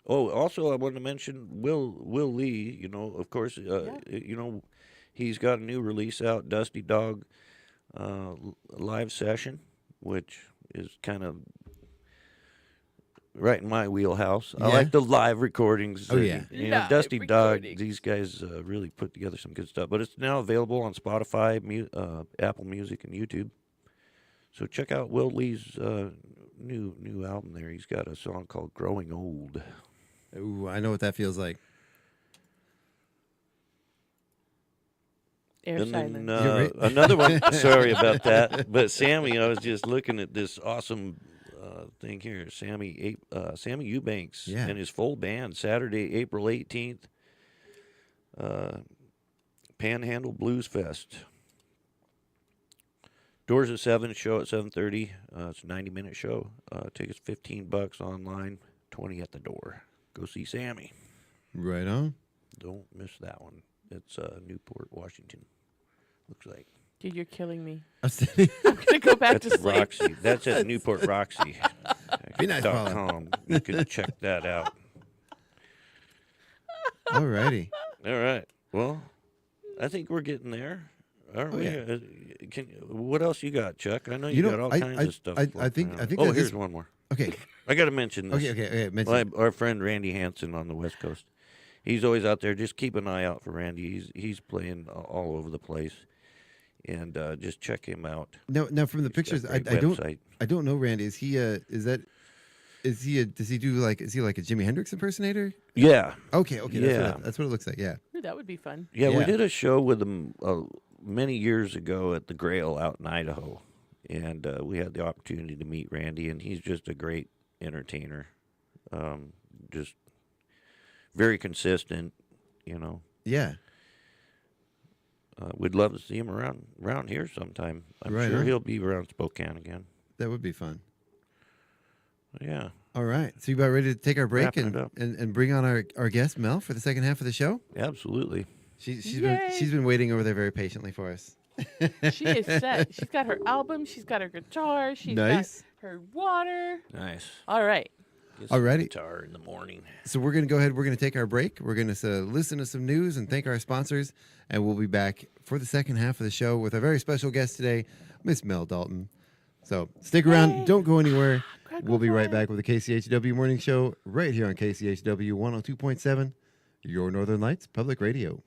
Oh, also I wanted to mention Will Lee. You know, of course, you know, he's got a new release out, Dusty Dog live session, which is kind of right in my wheelhouse. I like the live recordings. Oh, yeah. You know, Dusty Dog, these guys really put together some good stuff. But it's now available on Spotify, Apple Music, and YouTube. So check out Will Lee's new album there. He's got a song called Growing Old. Ooh, I know what that feels like. Air silence. Another one. Sorry about that. But Sammy, I was just looking at this awesome thing here. Sammy Eubanks and his full band, Saturday, April 18th, Panhandle Blues Fest. Doors at 7, show at 7:30. It's a 90-minute show. Tickets $15 online, $20 at the door. Go see Sammy. Right on. Don't miss that one. It's Newport, Washington. Looks like. Dude, you're killing me. I'm I'm gonna go back to That's sleep. Roxy. That's at Newport Roxy. Be nice, Paula. .com. You can check that out. All righty. All right. Well, I think we're getting there. Aren't we? Yeah. What else you got, Chuck? I know you got all kinds of stuff. I think. Oh, that here's is- one more. Okay. I got to mention this. Okay. Mention. Our friend Randy Hansen on the West Coast. He's always out there. Just keep an eye out for Randy. He's playing all over the place, and just check him out. Now from the He's pictures, got a I great don't website. I don't know Randy. Is he does he do like is he like a Jimi Hendrix impersonator? Yeah. Okay. Yeah. That's what it looks like. Yeah. Ooh, that would be fun. Yeah, we Yeah. did a show with him many years ago at the Grail out in Idaho, and we had the opportunity to meet Randy, and he's just a great entertainer. Just very consistent, you know. Yeah. We'd love to see him around here sometime. I'm Right sure on. he'll be around Spokane again. That would be fun. Yeah. All right. So you about ready to take our break Wrapping it up. and bring on our guest Mel for the second half of the show? Absolutely. She's Yay. been waiting over there very patiently for us. She is set. She's got her album. She's got her guitar. She's Nice. got her water. Nice. All right. Get some Alrighty. guitar in the morning. So we're going to go ahead. We're going to take our break. We're going to listen to some news and thank our sponsors. And we'll be back for the second half of the show with our very special guest today, Miss Mel Dalton. So stick around. Yay. Don't go anywhere. Crackle We'll be right fire. back with the KCHW Morning Show right here on KCHW 102.7, your Northern Lights Public Radio.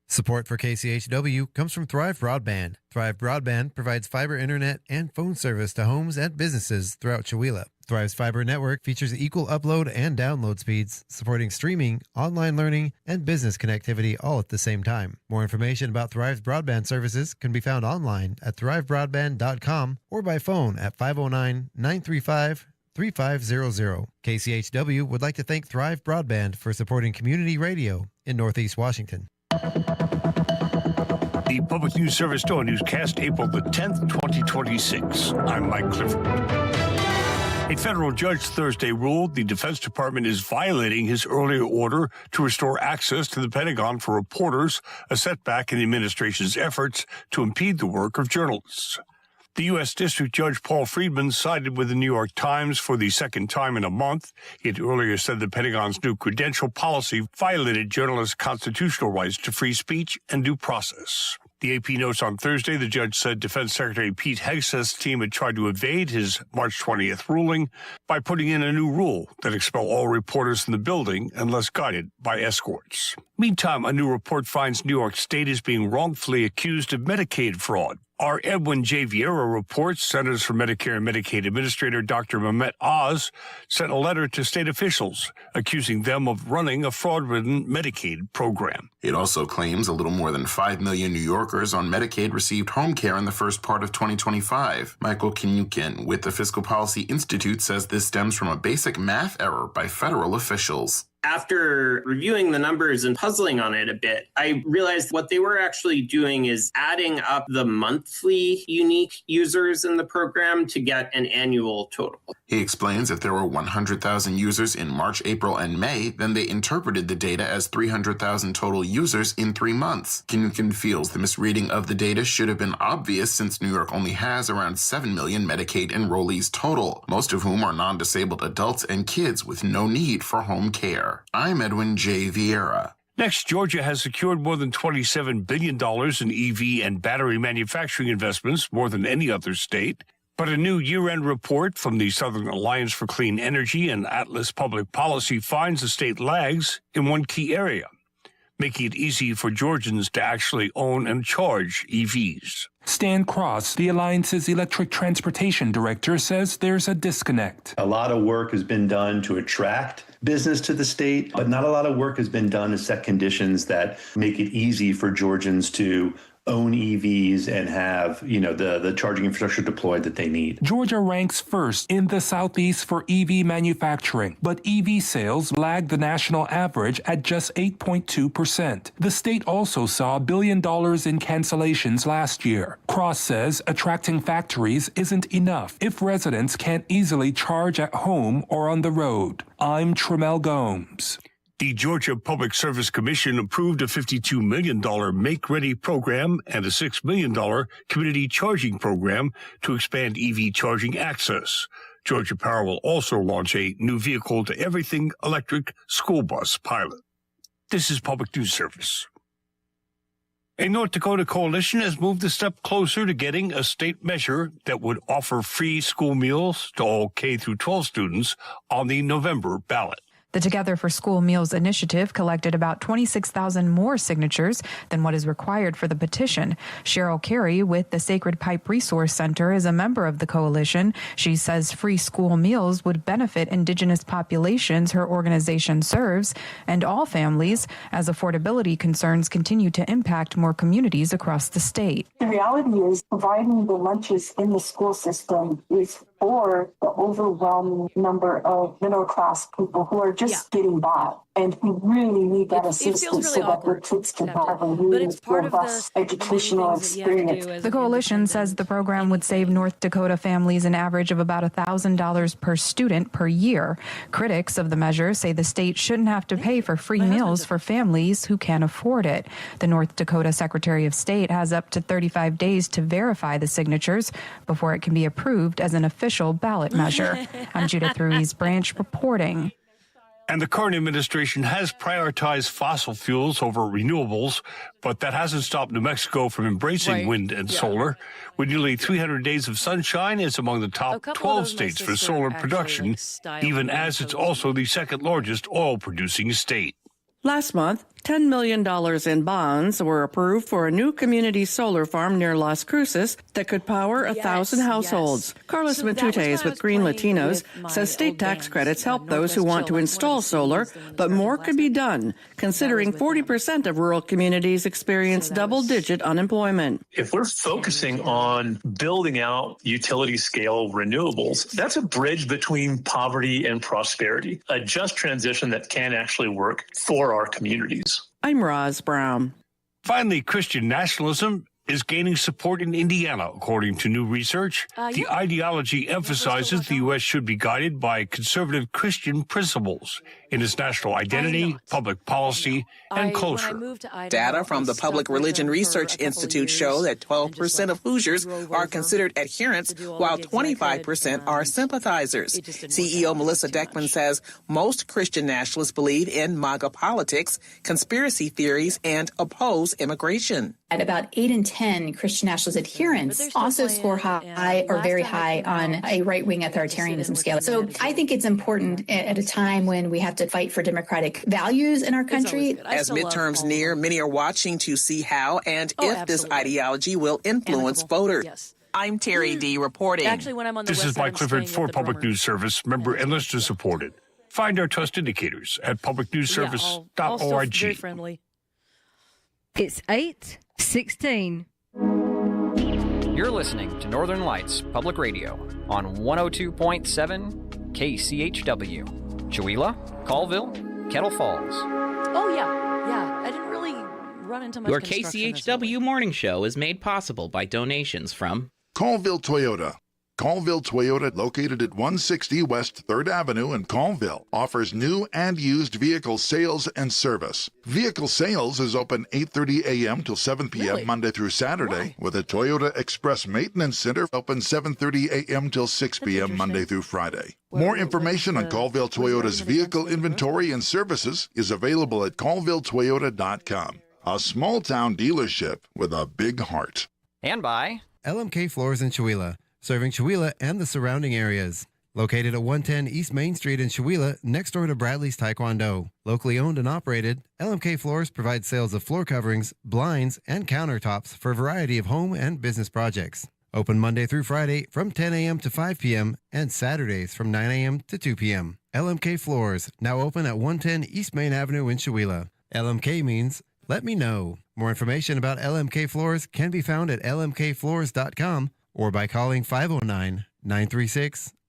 Support for KCHW comes from Thrive Broadband. Thrive Broadband provides fiber internet and phone service to homes and businesses throughout Chewelah. Thrive's fiber network features equal upload and download speeds, supporting streaming, online learning, and business connectivity all at the same time. More information about Thrive's broadband services can be found online at thrivebroadband.com or by phone at 509-935-3500. KCHW would like to thank Thrive Broadband for supporting community radio in Northeast Washington. The Public News Service Dawn Newscast, April the 10th, 2026. I'm Mike Clifford. A federal judge Thursday ruled the Defense Department is violating his earlier order to restore access to the Pentagon for reporters, a setback in the administration's efforts to impede the work of journalists. The U.S. District Judge Paul Friedman sided with the New York Times for the second time in a month. He had earlier said the Pentagon's new credential policy violated journalists' constitutional rights to free speech and due process. The AP notes on Thursday, the judge said Defense Secretary Pete Hegseth's team had tried to evade his March 20th ruling by putting in a new rule that expel all reporters from the building unless guided by escorts. Meantime, a new report finds New York State is being wrongfully accused of Medicaid fraud. Our Edwin J. Vieira reports Centers for Medicare and Medicaid Administrator Dr. Mehmet Oz sent a letter to state officials accusing them of running a fraud-ridden Medicaid program. It also claims a little more than 5 million New Yorkers on Medicaid received home care in the first part of 2025. Michael Kinukin with the Fiscal Policy Institute says this stems from a basic math error by federal officials. After reviewing the numbers and puzzling on it a bit, I realized what they were actually doing is adding up the monthly unique users in the program to get an annual total. He explains if there were 100,000 users in March, April, and May, then they interpreted the data as 300,000 total users in 3 months. Kinukin feels the misreading of the data should have been obvious since New York only has around 7 million Medicaid enrollees total, most of whom are non-disabled adults and kids with no need for home care. I'm Edwin J. Vieira. Next, Georgia has secured more than $27 billion in EV and battery manufacturing investments, more than any other state. But a new year-end report from the Southern Alliance for Clean Energy and Atlas Public Policy finds the state lags in one key area, making it easy for Georgians to actually own and charge EVs. Stan Cross, the Alliance's electric transportation director, says there's a disconnect. A lot of work has been done to attract business to the state, but not a lot of work has been done to set conditions that make it easy for Georgians to own EVs and have, the charging infrastructure deployed that they need. Georgia ranks first in the Southeast for EV manufacturing, but EV sales lag the national average at just 8.2%. The state also saw $1 billion in cancellations last year. Cross says attracting factories isn't enough if residents can't easily charge at home or on the road. I'm Tremel Gomes. The Georgia Public Service Commission approved a $52 million Make-Ready program and a $6 million community charging program to expand EV charging access. Georgia Power will also launch a new vehicle-to-everything electric school bus pilot. This is Public News Service. A North Dakota coalition has moved a step closer to getting a state measure that would offer free school meals to all K-12 students on the November ballot. The Together for School Meals initiative collected about 26,000 more signatures than what is required for the petition. Cheryl Carey with the Sacred Pipe Resource Center is a member of the coalition. She says free school meals would benefit Indigenous populations her organization serves and all families as affordability concerns continue to impact more communities across the state. The reality is providing the lunches in the school system is for the overwhelming number of middle-class people who are just getting by. And we really need that assistance so that the kids can have a really robust educational experience. The coalition says the program would save North Dakota families an average of about $1,000 per student per year. Critics of the measure say the state shouldn't have to pay for free meals for families who can't afford it. The North Dakota Secretary of State has up to 35 days to verify the signatures before it can be approved as an official ballot measure. I'm Judith Ruiz Branch reporting. And the current administration has prioritized fossil fuels over renewables, but that hasn't stopped New Mexico from embracing wind and solar. With nearly 300 days of sunshine, it's among the top 12 states for solar production, even as it's also the second largest oil-producing state. Last month, $10 million in bonds were approved for a new community solar farm near Las Cruces that could power 1,000 households. Carlos Matutes with Green Latinos says state tax credits help those who want to install solar, but more could be done, considering 40% of rural communities experience double-digit unemployment. If we're focusing on building out utility-scale renewables, that's a bridge between poverty and prosperity, a just transition that can actually work for our communities. I'm Roz Brown. Finally, Christian nationalism is gaining support in Indiana, according to new research. The ideology emphasizes the U.S. should be guided by conservative Christian principles in its national identity, public policy, and culture. Data from the Public Religion Research Institute show that 12% of Hoosiers are considered adherents, while 25% are sympathizers. CEO Melissa Deckman says most Christian nationalists believe in MAGA politics, conspiracy theories, and oppose immigration. At about 8 in 10 Christian nationalist adherents also score high or very high on a right-wing authoritarianism scale. So I think it's important at a time when we have to fight for democratic values in our country. As midterms near, many are watching to see how and if this ideology will influence voters. Yes. I'm Terry D. reporting. Actually, when I'm on the This west is side, Mike I'm Clifford staying for at the Public Bremer. News Service, member and listener supported. Find our trust indicators at all still very publicnewsservice.org. friendly. It's 8:16. You're listening to Northern Lights Public Radio on 102.7 KCHW. Chewelah, Colville, Kettle Falls. Oh, yeah. I didn't really run into much Your construction this KCHW morning show is made possible by donations from Colville Toyota. Colville Toyota, located at 160 West 3rd Avenue in Colville, offers new and used vehicle sales and service. Vehicle sales is open 8:30 a.m. till 7 p.m. Really? Monday through Saturday, with a Toyota Express Maintenance Center open 7:30 a.m. till 6 p.m. Monday through Friday. More information on Colville Toyota's vehicle inventory and services is available at colvilletoyota.com. A small-town dealership with a big heart. And by LMK Floors in Chewelah, serving Chewelah and the surrounding areas. Located at 110 East Main Street in Chewelah, next door to Bradley's Taekwondo. Locally owned and operated, LMK Floors provides sales of floor coverings, blinds, and countertops for a variety of home and business projects. Open Monday through Friday from 10 a.m. to 5 p.m. and Saturdays from 9 a.m. to 2 p.m. LMK Floors, now open at 110 East Main Avenue in Chewelah. LMK means let me know. More information about LMK Floors can be found at lmkfloors.com or by calling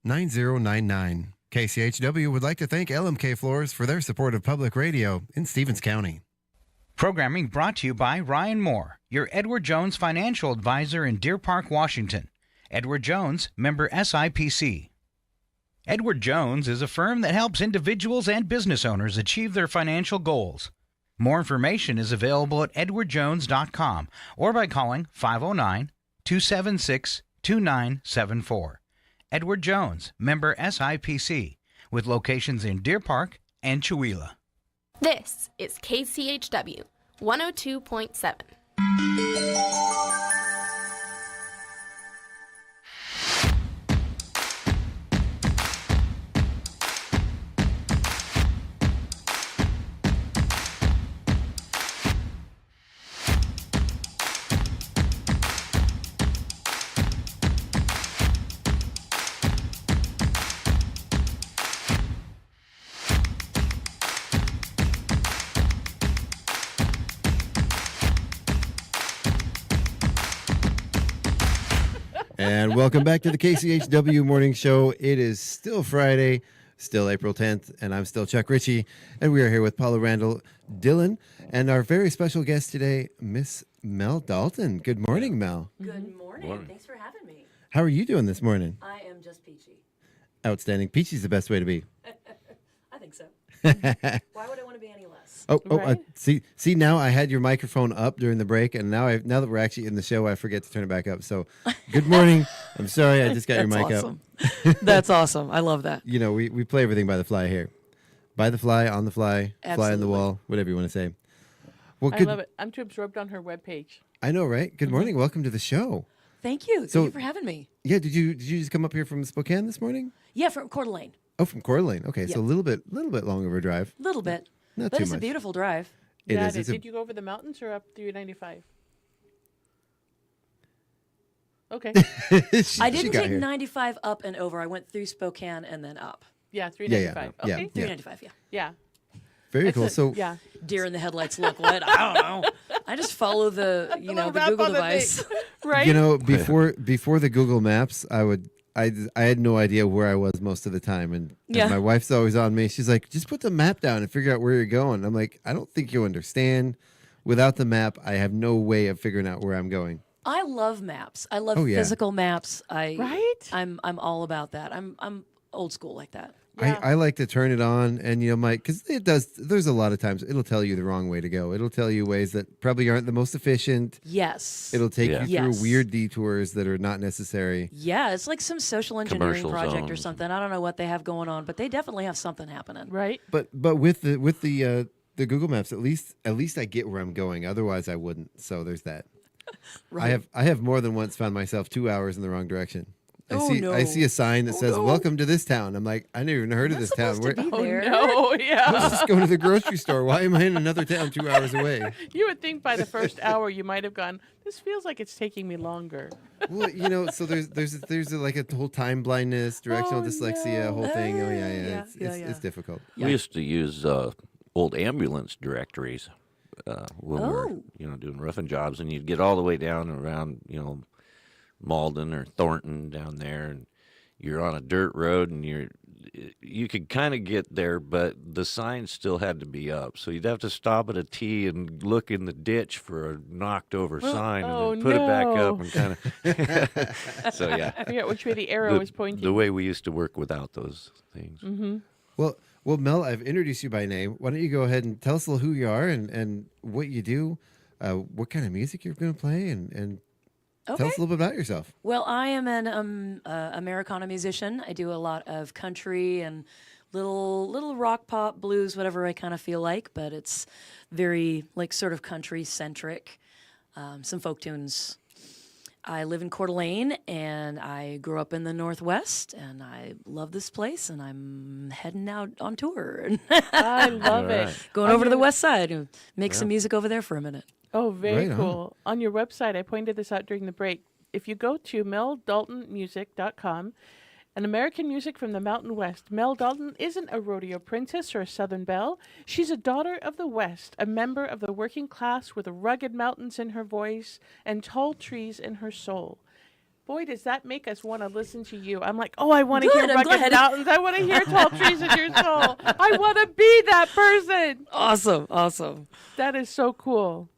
509-936-9099. KCHW would like to thank LMK Floors for their support of public radio in Stevens County. Programming brought to you by Ryan Moore, your Edward Jones financial advisor in Deer Park, Washington. Edward Jones, member SIPC. Edward Jones is a firm that helps individuals and business owners achieve their financial goals. More information is available at edwardjones.com or by calling 509-276-2974. Edward Jones, member SIPC, with locations in Deer Park and Chewelah. This is KCHW 102.7. And welcome back to the KCHW Morning Show. It is still Friday, still April 10th, and I'm still Chuck Ritchie. And we are here with Paula Randall Dillon and our very special guest today, Miss Mel Dalton. Good morning, Mel. Good morning. Thanks for having me. How are you doing this morning? I am just peachy. Outstanding. Peachy's the best way to be. I think so. Why would I want to be any less? See, now I had your microphone up during the break, and now that we're actually in the show, I forget to turn it back up. So, good morning. I'm sorry, I just got your mic awesome. up. That's awesome. I love that. You know, we play everything by the fly here. By the fly, on the fly, Absolutely. fly on the wall, whatever you want to say. Well, I love it. I'm too absorbed on her webpage. I know, right? Good morning. Welcome to the show. Thank you. So- Thank you for having me. Yeah, did you just come up here from Spokane this morning? Yeah, from Coeur d'Alene. Oh, from Coeur d'Alene. Okay, Yeah. so a little bit long of a drive. A little bit. Not but too it's much. a beautiful drive. It Yeah, is. It's a- did you go over the mountains or up through 95? Okay. I didn't take 95 up and over. I went through Spokane and then up. Yeah, 395. Yeah, Okay. yeah. 395, yeah. Yeah. Very That's cool. it. So Yeah. Deer in the headlights look what? I don't know. I just follow the little the map Google on the device. thing. Right? you know, before the Google Maps, I had no idea where I was most of the time, and Yeah. my wife's always on me. She's like, "Just put the map down and figure out where you're going." I'm like, "I don't think you'll understand. Without the map, I have no way of figuring out where I'm going." I love maps. I love Oh, yeah. physical maps. Right? I'm all about that. I'm old school like that. I like to turn it on, and because it does. There's a lot of times it'll tell you the wrong way to go. It'll tell you ways that probably aren't the most efficient. Yes. It'll take you Yes. through weird detours that are not necessary. Yeah, it's like some social engineering Commercial project or zones. something. I don't know what they have going on, but they definitely have something happening. Right? But with the Google Maps, at least I get where I'm going. Otherwise, I wouldn't. So there's that. Right. I have more than once found myself 2 hours in the wrong direction. I see a sign that says "Welcome to this town." I'm like, I never even heard of this town. To be there. No, yeah. I was just going to the grocery store. Why am I in another town 2 hours away? You would think by the first hour you might have gone, this feels like it's taking me longer. Well, so there's like a whole time blindness, directional dyslexia, whole thing. Oh yeah. It's difficult. We used to use old ambulance directories when we were doing roofing jobs, and you'd get all the way down around Malden or Thornton down there, and you're on a dirt road, and you could kind of get there, but the sign still had to be up, so you'd have to stop at a T and look in the ditch for a knocked over sign, and then put it back up and kind of. So yeah, I forget which way the arrow was pointing. The way we used to work without those things. Mm-hmm. Well, Mel, I've introduced you by name. Why don't you go ahead and tell us a little who you are and what you do, what kind of music you're going to play, and tell us a little bit about yourself. Well, I am an Americana musician. I do a lot of country and little rock, pop, blues, whatever I kind of feel like, but it's very like sort of country centric. Some folk tunes. I live in Coeur d'Alene, and I grew up in the Northwest, and I love this place, and I'm heading out on tour. I love it. Going over to the West Side and make some music over there for a minute. Oh, very Right cool. On your website, I pointed this out during the break. If you go to meldaltonmusic.com, an American music from the Mountain West, Mel Dalton isn't a rodeo princess or a Southern belle. She's a daughter of the West, a member of the working class with rugged mountains in her voice and tall trees in her soul. Boy, does that make us want to listen to you. I'm like, I want to hear rugged mountains. I want to hear tall trees in your soul. I want to be that person. Awesome. That is so cool.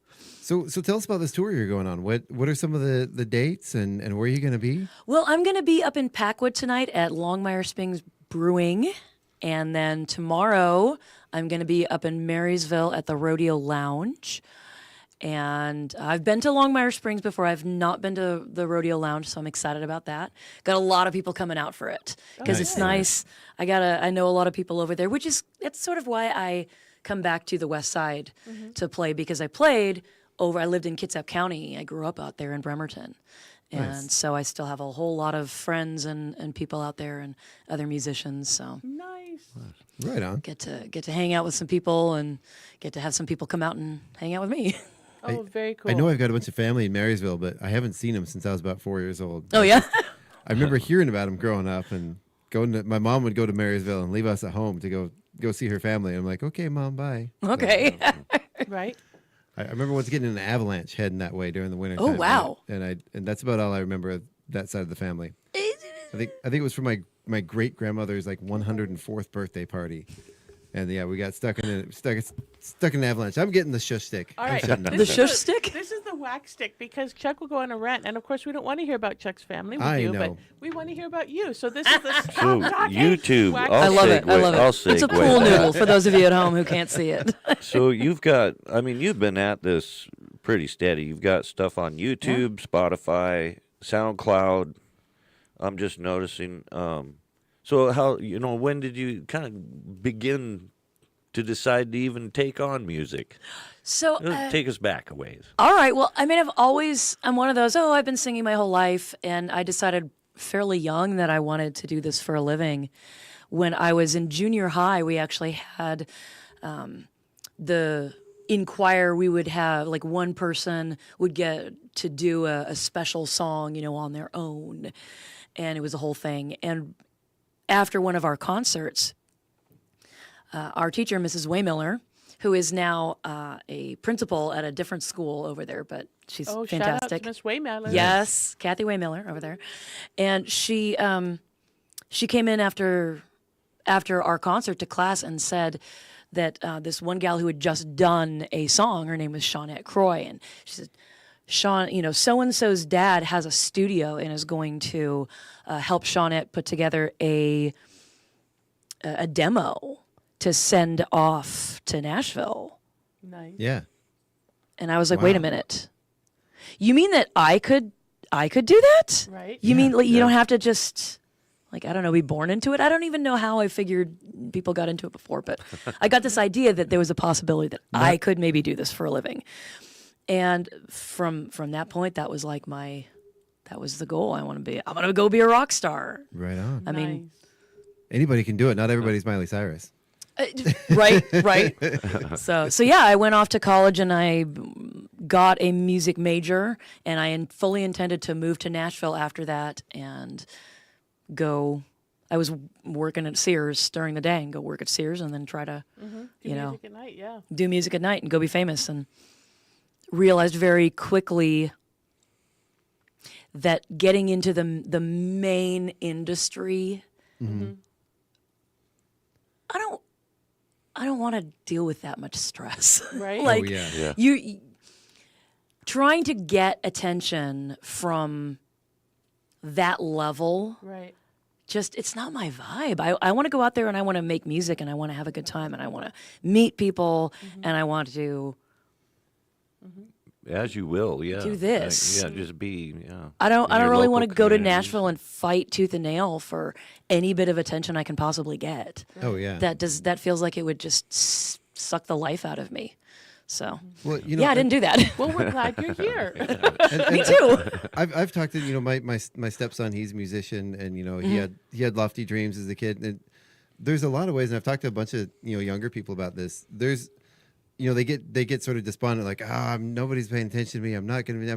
So tell us about this tour you're going on. What are some of the dates and where are you going to be? Well, I'm going to be up in Packwood tonight at Longmire Springs Brewing. And then tomorrow, I'm going to be up in Marysville at the Rodeo Lounge. And I've been to Longmire Springs before. I've not been to the Rodeo Lounge, so I'm excited about that. Got a lot of people coming out for it because it's nice. I know a lot of people over there, it's sort of why I come back to the West Side to play, because I lived in Kitsap County. I grew up out there in Bremerton. And so I still have a whole lot of friends and people out there and other musicians. So nice. Right on. Get to hang out with some people and get to have some people come out and hang out with me. Oh, very cool. I know I've got a bunch of family in Marysville, but I haven't seen them since I was about 4 years old. Oh, yeah? I remember hearing about them growing up, and my mom would go to Marysville and leave us at home to go see her family. I'm like, okay, Mom, bye. Okay. Right. I remember once getting in an avalanche heading that way during the winter. Oh, wow. And that's about all I remember of that side of the family. I think it was for my great grandmother's 104th birthday party. And yeah, we got stuck in an avalanche. I'm getting the shush stick. All right. The shush stick? This is the whack stick, because Chuck will go on a rant, and of course we don't want to hear about Chuck's family. I do, know. but we want to hear about you. So this is the So YouTube, whack I love it. I'll It's a pool noodle for those of you at home who can't see it. So you've been at this pretty steady. You've got stuff on YouTube, Spotify, SoundCloud. I'm just noticing. So how, when did you kind of begin to decide to even take on music? So take us back a ways. All right. Well, I mean, I'm one of those, I've been singing my whole life, and I decided fairly young that I wanted to do this for a living. When I was in junior high, we actually had in choir, we would have one person would get to do a special song, on their own. And it was a whole thing. And after one of our concerts, our teacher, Mrs. Waymiller, who is now a principal at a different school over there, but she's fantastic. Shout out to Miss Waymiller. Yes, Kathy Waymiller over there. And she came in after our concert to class and said that this one gal who had just done a song, her name was Shawnette Croy, and she said, Sean, so-and-so's dad has a studio and is going to help Shawnette put together a demo to send off to Nashville. Nice. Yeah. And I was like, wait a minute. You mean that I could do that? Right. You mean you don't have to just I don't know, be born into it? I don't even know how I figured people got into it before, but I got this idea that there was a possibility that I could maybe do this for a living. And from that point, that was like that was the goal. I'm going to go be a rock star. Right on. I mean, anybody can do it. Not everybody's Miley Cyrus. Right. So yeah, I went off to college and I got a music major, and I fully intended to move to Nashville after that and go. I was working at Sears during the day and go work at Sears and then try to, music at night, yeah. do music at night and go be famous, and realized very quickly that getting into the main industry, I don't want to deal with that much stress. Right. Like you trying to get attention from that level. Right. Just, it's not my vibe. I want to go out there and I want to make music and I want to have a good time and I want to meet people and I want to As you will, yeah. do this. Just be, I don't in your really local want to go to communities. Nashville and fight tooth and nail for any bit of attention I can possibly get. Oh, yeah. That feels like it would just suck the life out of me. So, Well, I didn't do that. Well, we're glad you're here. Me too. I've talked to my stepson. He's a musician, and he had lofty dreams as a kid. And there's a lot of ways, and I've talked to a bunch of younger people about this. There's they get sort of despondent, like nobody's paying attention to me. I'm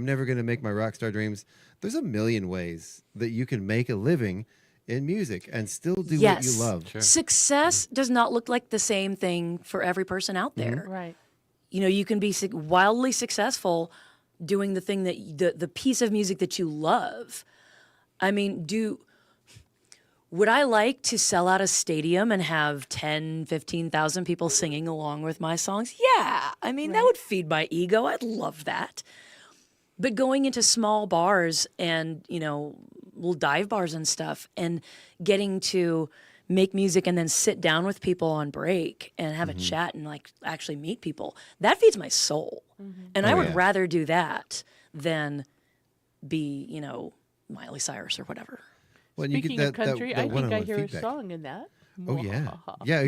never gonna make my rock star dreams. There's a million ways that you can make a living in music and still do what you love. Success does not look like the same thing for every person out there. Right. You can be wildly successful doing the thing that the piece of music that you love. I mean, would I like to sell out a stadium and have 10, 15,000 people singing along with my songs? Yeah. I mean, that would feed my ego. I'd love that. But going into small bars and, little dive bars and stuff and getting to make music and then sit down with people on break and have a chat and like actually meet people, that feeds my soul. And I would rather do that than be, Miley Cyrus or whatever. Well, Speaking of country, I think I hear a song in that. Oh, yeah.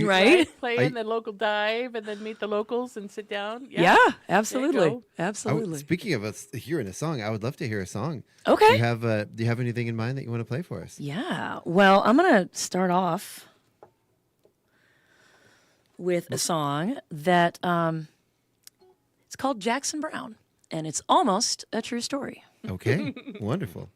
Right? Play in the local dive and then meet the locals and sit down. Yeah, absolutely. Absolutely. Speaking of us hearing a song, I would love to hear a song. Okay. Do you have anything in mind that you want to play for us? Yeah. Well, I'm going to start off with a song that it's called Jackson Brown, and it's almost a true story. Okay. Wonderful.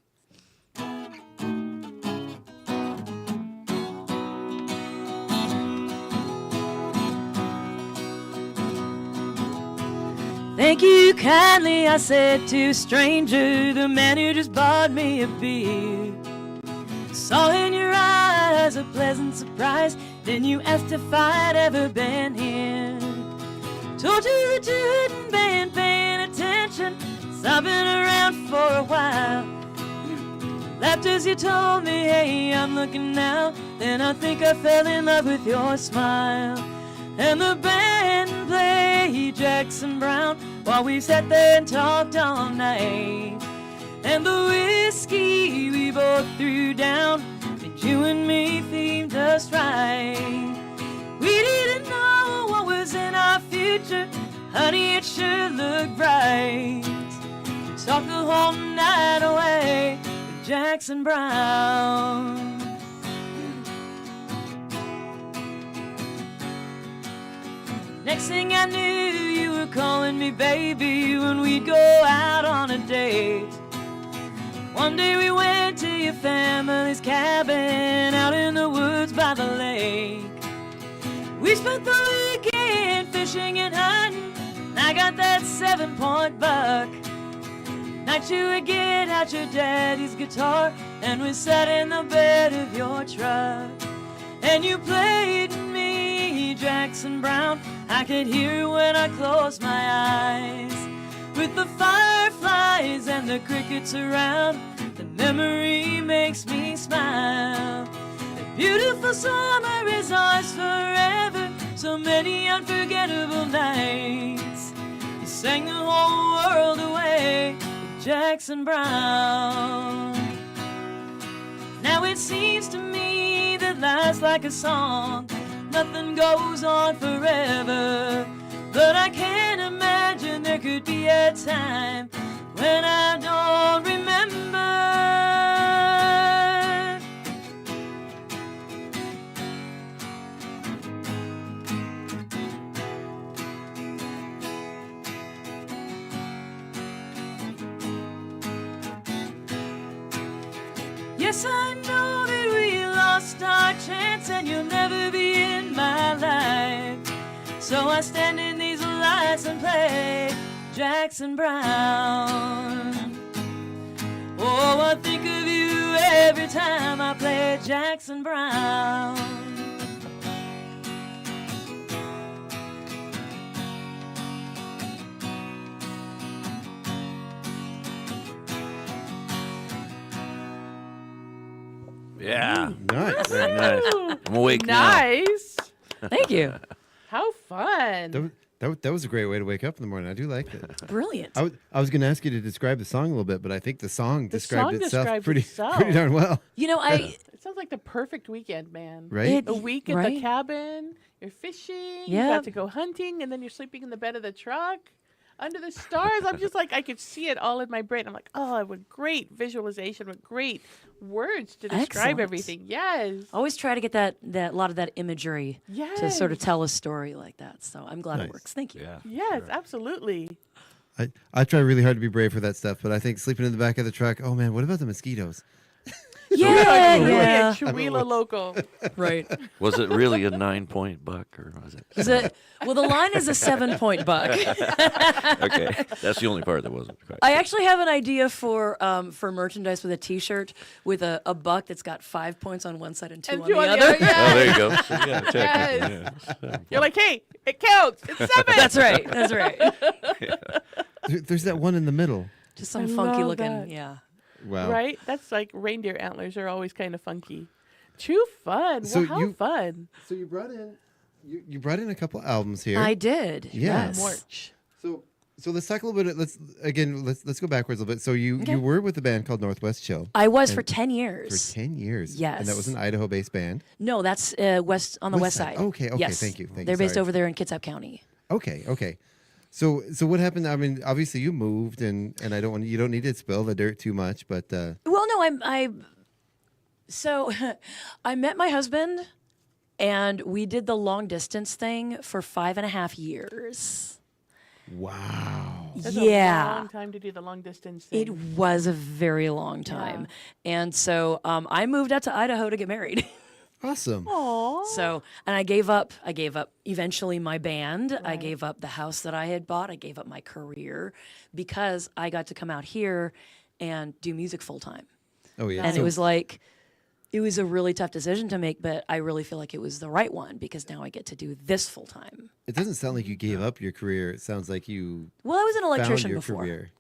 Thank you kindly, I said to a stranger, the man who just bought me a beer. Saw in your eyes a pleasant surprise, then you asked if I'd ever been here. Told you that you hadn't been paying attention, so I've been around for a while. Laughed as you told me, hey, I'm looking now, then I think I fell in love with your smile. And the band played Jackson Brown while we sat there and talked all night. And the whiskey we both threw down made you and me feel just right. We didn't know what was in our future, honey, it sure looked bright. We talked the whole night away with Jackson Brown. Next thing I knew, you were calling me baby when we'd go out on a date. One day we went to your family's cabin out in the woods by the lake. We spent the weekend fishing and hunting, and I got that 7-point buck. Night you would get out your daddy's guitar, and we sat in the bed of your truck. And you played me Jackson Brown, I could hear when I closed my eyes. With the fireflies and the crickets around, the memory makes me smile. The beautiful summer is ours forever, so many unforgettable nights. You sang the whole world away with Jackson Brown. Now it seems to me that life's like a song, nothing goes on forever. But I can't imagine there could be be a time when I don't remember. Yes, I know that we lost our chance and you'll never be in my life. So I stand in these lights and play Jackson Brown. Oh, I think of you every time I play Jackson Brown. Yeah. Nice. Very nice. I'm awake now. Nice. Thank you. How fun. That was a great way to wake up in the morning. I do like that. Brilliant. I was going to ask you to describe the song a little bit, but I think the song described itself pretty itself. pretty darn well. You know, It sounds like the perfect weekend, man. Right? A week at the Right? cabin, you're fishing, you Yeah. got to go hunting, and then you're sleeping in the bed of the truck under the stars. I'm just like, I could see it all in my brain. I'm like, oh, what great visualization, what great words to describe Excellent. everything. Yes. Always try to get that lot of that imagery to sort of Yes. tell a story like that. So I'm glad Nice. it works. Thank you. Yeah. Yes, absolutely. I try really hard to be brave for that stuff, but I think sleeping in the back of the truck, oh man, what about the mosquitoes? Yeah, Really yeah. a Chihuahua local. Right. Was it really a 9-point buck, or was it? Is it? Well, the line is a 7-point buck. Okay, that's the only part that wasn't quite. I actually have an idea for merchandise with a T-shirt with a buck that's got 5 points on one side and 2 on the other. Yes. Oh, there you go. So, yeah, technically, Yes. yeah. You're like, hey, it counts. It's 7. That's right. That's right. There's that one in the middle. Just some I funky love looking. that. Yeah. Wow. Right? That's like reindeer antlers are always kind of funky. Too fun. So Well, how you- fun. So you brought in you brought in a couple albums here. I did. Yeah. Yes. March. So let's talk a little bit. Let's go backwards a little bit. So you were with a band called Northwest Chill. I was and- for 10 years. For 10 years. Yes. And that was an Idaho-based band. No, that's west on the west side. Okay. Yes. Thank you. They're based Sorry. over there in Kitsap County. Okay. So what happened? I mean, obviously you moved, and you don't need to spill the dirt too much, but Well, no, so I met my husband, and we did the long distance thing for 5.5 years. wow. That's Yeah. a long time to do the long distance thing. It was a very long time. And so I moved out to Idaho to get married. Awesome. Aww. So, and I gave up eventually my band. I gave up the house that I had bought. I gave up my career because I got to come out here and do music full time. Oh yeah. And So- it was a really tough decision to make, but I really feel like it was the right one because now I get to do this full time. It doesn't sound like you gave up your career. It sounds like you Well, I was an electrician found your before. career.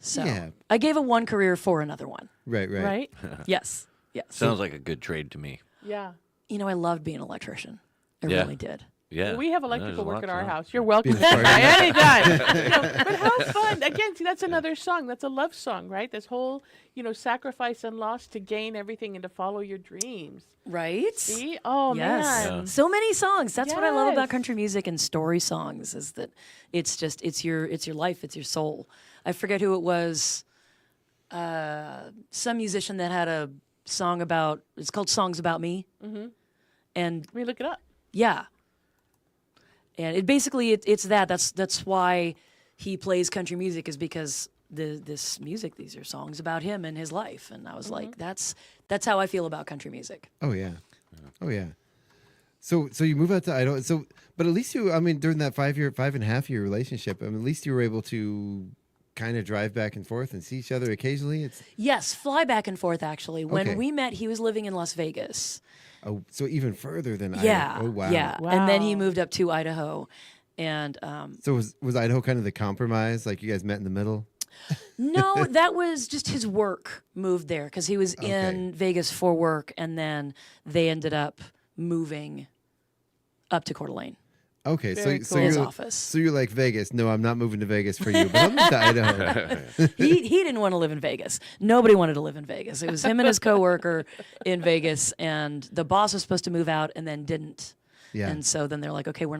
So Yeah. I gave up one career for another one. Right. Right? Yes. Yes. Sounds like a good trade to me. Yeah. You know, I loved being an electrician. I Yeah. really did. Yeah. We have There's electrical work lots at our of- house. You're welcome to Being a come by anytime. But how fun. Again, see, that's another song. That's a love song, right? This whole, sacrifice and loss to gain everything and to follow your dreams. Right? See? Oh, Yes. man. So many songs. That's what I love about Yes. country music and story songs is that it's your life, it's your soul. I forget who it was. Some musician that had a song it's called Songs About Me. Mm-hmm. And Let me look it up. yeah. And it basically it's that. That's why he plays country music is because this music, these are songs about him and his life. And I was like, that's how I feel about country music. Oh yeah. Oh yeah. So you move out to Idaho. So, but at least during that 5.5 year relationship, at least you were able to kind of drive back and forth and see each other occasionally. Yes, fly back and forth actually. When Okay. we met, he was living in Las Vegas. Oh, so even further than Yeah. Idaho. Oh wow. Yeah. And then he moved up to Idaho. And So was Idaho kind of the compromise? Like you guys met in the middle? no, that was just his work moved there because he was in Vegas for work, and then they ended up moving up to Coeur d'Alene. Okay, Very so cool. His you're office. So you're like Vegas. No, I'm not moving to Vegas for you, but I'll move to Idaho. he didn't want to live in Vegas. Nobody wanted to live in Vegas. It was him and his coworker in Vegas, and the boss was supposed to move out and then didn't. Yeah. And so then they're like, okay, we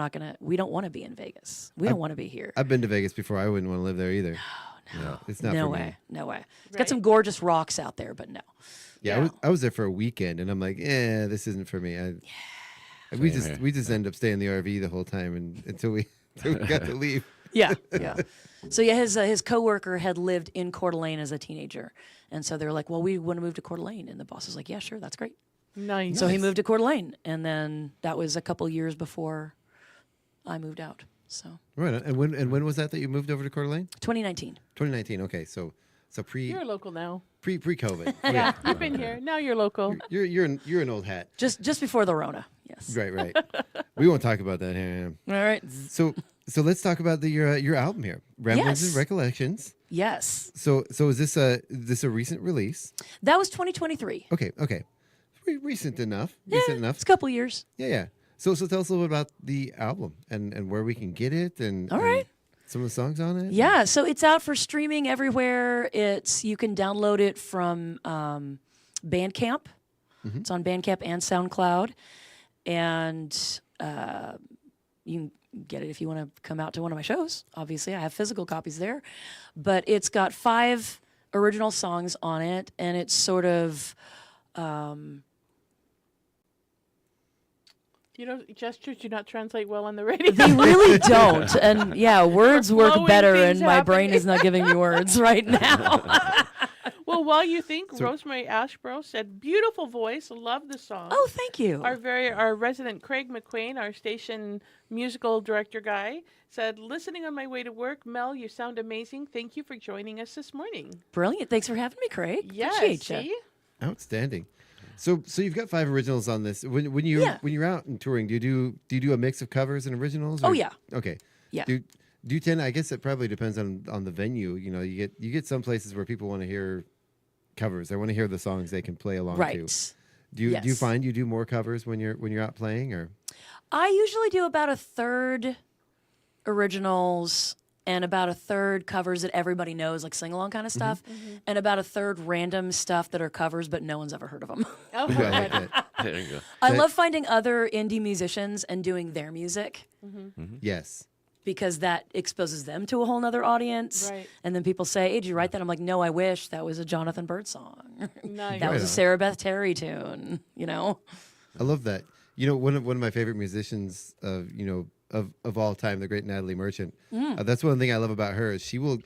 don't want to be in Vegas. We don't want to be here. I've been to Vegas before. I wouldn't want to live there either. No, it's not No for way. me. No way. It's got some gorgeous rocks out there, but no. Yeah, I was there for a weekend, and I'm like, this isn't for me. We just end up staying in the RV the whole time, and until we got to leave. Yeah, yeah. So yeah, his coworker had lived in Coeur d'Alene as a teenager, and so they were like, "Well, we want to move to Coeur d'Alene," and the boss was like, "Yeah, sure, that's great." Nice. So he moved to Coeur d'Alene, and then that was a couple years before I moved out. So Right, and when was that you moved over to Coeur d'Alene? 2019. 2019. Okay, so pre You're local now. pre-COVID. Yeah, you've been here. Now you're local. You're an old hat. Just before the Rona. Yes. Right. We won't talk about that here. All right. So let's talk about your album here, Ramblings and Recollections. Yes. So is this a recent release? That was 2023. Okay. Recent enough. Yeah, Recent enough. It's a couple years. Yeah. So tell us a little bit about the album and where we can get it and All right. Some of the songs on it. Yeah, so it's out for streaming everywhere. You can download it from Bandcamp. Mm-hmm. It's on Bandcamp and SoundCloud, and you can get it if you want to come out to one of my shows. Obviously, I have physical copies there, but it's got 5 original songs on it, and it's sort of. Gestures do not translate well on the radio. They really don't. And yeah, words work Flowing better, things and my happening. brain is not giving me words right now. Well, while you think, Rosemary Ashbro said, "Beautiful voice, love the song." Oh, thank you. Our resident Craig McQuain, our station musical director guy, said, "Listening on my way to work, Mel, you sound amazing. Thank you for joining us this morning." Brilliant. Thanks for having me, Craig. Yes, Appreciate ya. see? Outstanding. So you've got 5 originals on this. When you're out and touring, do you do a mix of covers and originals? Oh, yeah. Okay. Yeah. Do you tend? I guess it probably depends on the venue. You get some places where people want to hear covers. They want to hear the songs they can play along Right. to. Do you find you do more covers when you're out playing, or? I usually do about a third originals and about a third covers that everybody knows, like sing-along kind of stuff, and about a third random stuff that are covers, but no one's ever heard of them. Oh, There you go. I love finding other indie musicians and doing their music Yes. because that exposes them to a whole nother audience. Right. And then people say, "Hey, did you write that?" I'm like, "No, I wish. That was a Jonathan Bird song. Nice. That was a on. Sarah Beth Terry tune, I love that. One of my favorite musicians of all time, the great Natalie Merchant. That's one thing I love about her is she will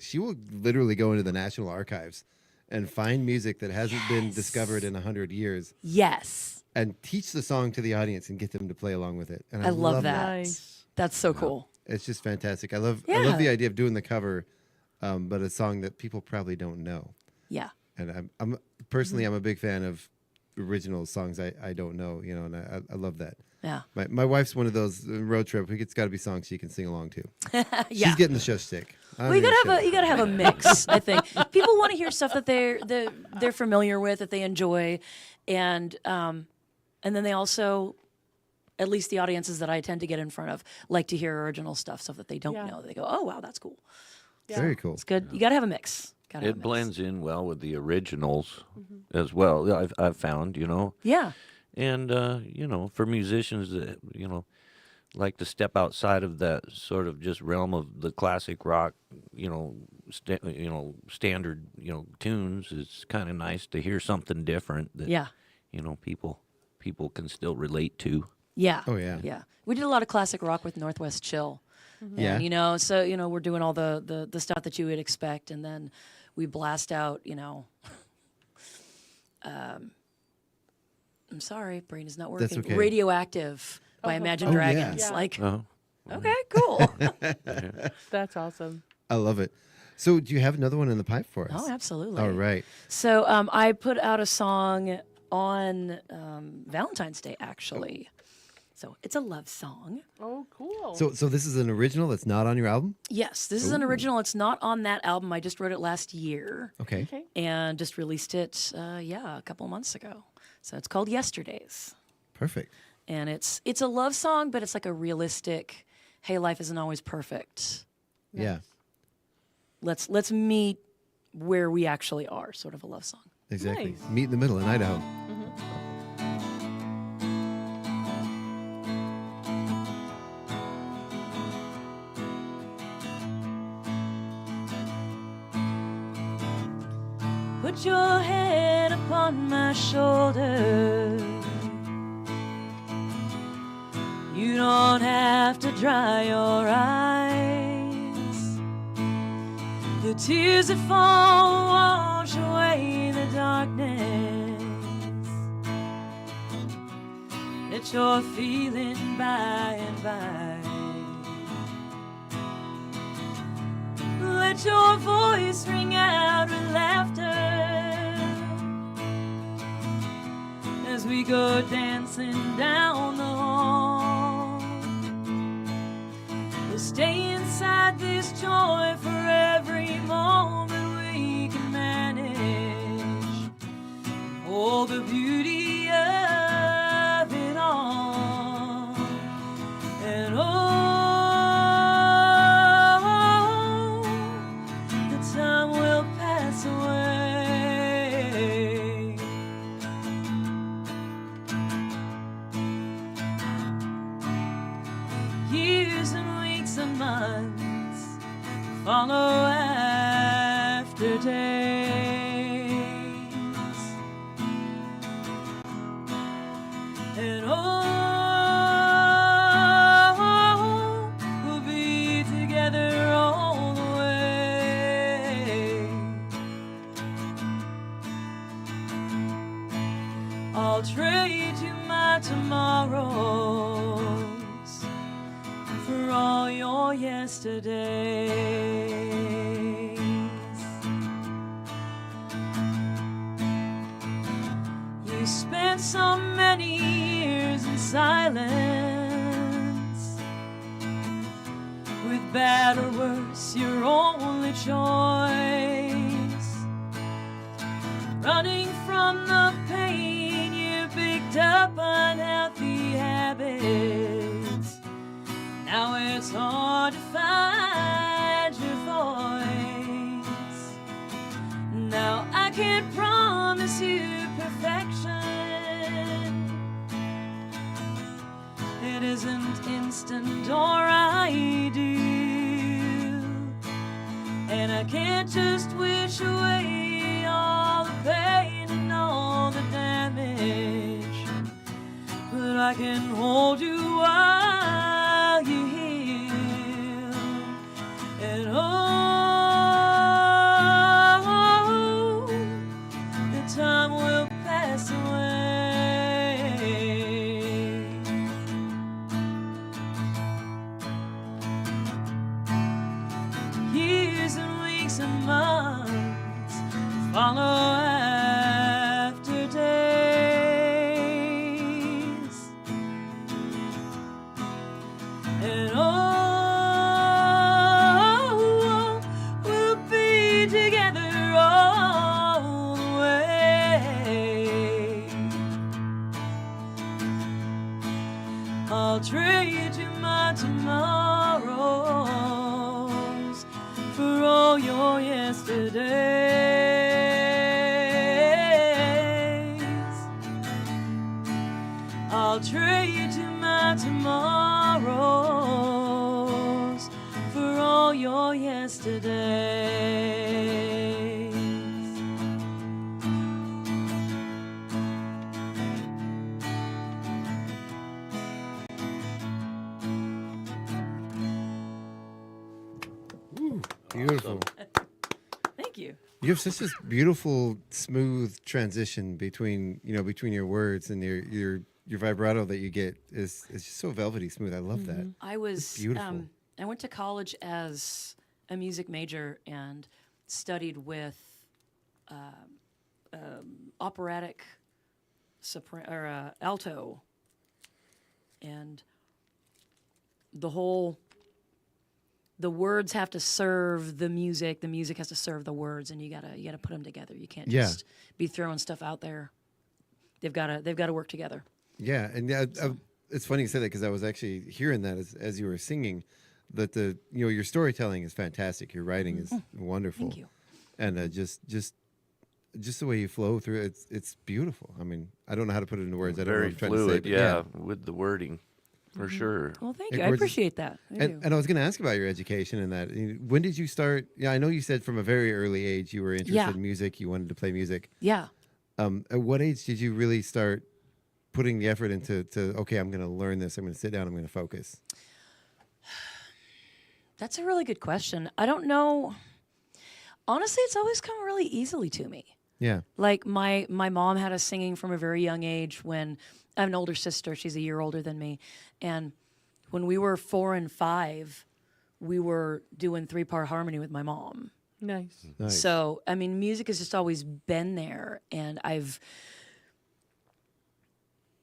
literally go into the National Archives and find music that hasn't been discovered in 100 years. Yes. And teach the song to the audience and get them to play along with it. And I love that. Nice. That's so cool. It's just fantastic. I love Yeah. the idea of doing the cover, but a song that people probably don't know. Yeah. And I'm personally I'm a big fan of original songs I don't know, and I love that. Yeah. My wife's one of those road trip. It's got to be songs she can sing along to. Yeah. She's getting the show stick. Well, you gotta have a mix. I think people want to hear stuff that they're familiar with, that they enjoy, and then they also, at least the audiences that I tend to get in front of, like to hear original stuff that they don't know. They go, "Oh wow, that's cool." Very cool. It's good. You gotta have a mix. It blends in well with the originals as well. I've found, Yeah. And for musicians that like to step outside of that sort of just realm of the classic rock, standard tunes, it's kind of nice to hear something different that people can still relate to. Yeah. Oh yeah. Yeah. We did a lot of classic rock with Northwest Chill. Yeah. And, so we're doing all the stuff that you would expect, and then we blast out, I'm sorry, brain is not working. That's okay. Radioactive by Imagine Dragons. Yeah. Like, Oh. okay, cool. That's awesome. I love it. So do you have another one in the pipe for us? Oh, absolutely. All right. So I put out a song on Valentine's Day, actually. So it's a love song. Oh, cool. So this is an original that's not on your album? Yes, this is an original. It's not on that album. I just wrote it last year. Okay. And just released it, a couple months ago. So it's called Yesterdays. Perfect. And it's a love song, but it's like a realistic, hey, life isn't always perfect. Yeah. Let's meet where we actually are, sort of a love song. Exactly. Nice. Meet in the middle in Idaho. Put your head upon my shoulder. You don't have to dry your eyes. The tears that fall wash away the darkness that you're feeling by and by. Let your voice ring out with laughter as we go dancing down the hall. We'll stay inside this joy for every moment we can manage. All the beauty of it all. And the time will pass away. Years and weeks and months follow after days, and we'll be together all the way. I'll trade you my tomorrows for all your yesterdays. You spent so many years in silence, with bad or worse your only choice, running from the pain you picked up unhealthy habits. Now it's hard to find your voice. Now I can't promise you perfection. It isn't instant or ideal, and I can't just wish away all the pain and all the damage, but I can hold you while you heal. And the time will pass away. Years and weeks and months follow after days, and we'll be together all the way. I'll trade you my tomorrows for all your yesterdays. I'll trade you my tomorrows for all your yesterdays. Beautiful. Thank you. You have such a beautiful, smooth transition between your words, and your vibrato that you get is just so velvety smooth. I love that. I was It's beautiful. I went to college as a music major and studied with operatic alto, and the words have to serve the music has to serve the words, and you gotta put them together. You can't just be throwing stuff out there. They've got to work together. Yeah, and it's funny you say that, because I was actually hearing that as you were singing, that your storytelling is fantastic. Your writing is wonderful. Thank you. And just the way you flow through it, it's beautiful. I mean, I don't know how to put it into words. I don't know Very what I'm trying fluid, to say. But with the wording. for sure. Well, thank you. I appreciate that. And I was going to ask about your education and that. When did you start? Yeah, I know you said from a very early age you were interested in music. You wanted to play music. Yeah. At what age did you really start putting the effort into, okay, I'm going to learn this. I'm going to sit down. I'm going to focus. That's a really good question. I don't know. Honestly, it's always come really easily to me. Yeah. Like my mom had us singing from a very young age. When I have an older sister, she's a year older than me. And when we were 4 and 5, we were doing 3-part harmony with my mom. Nice. So, I mean, music has just always been there. And I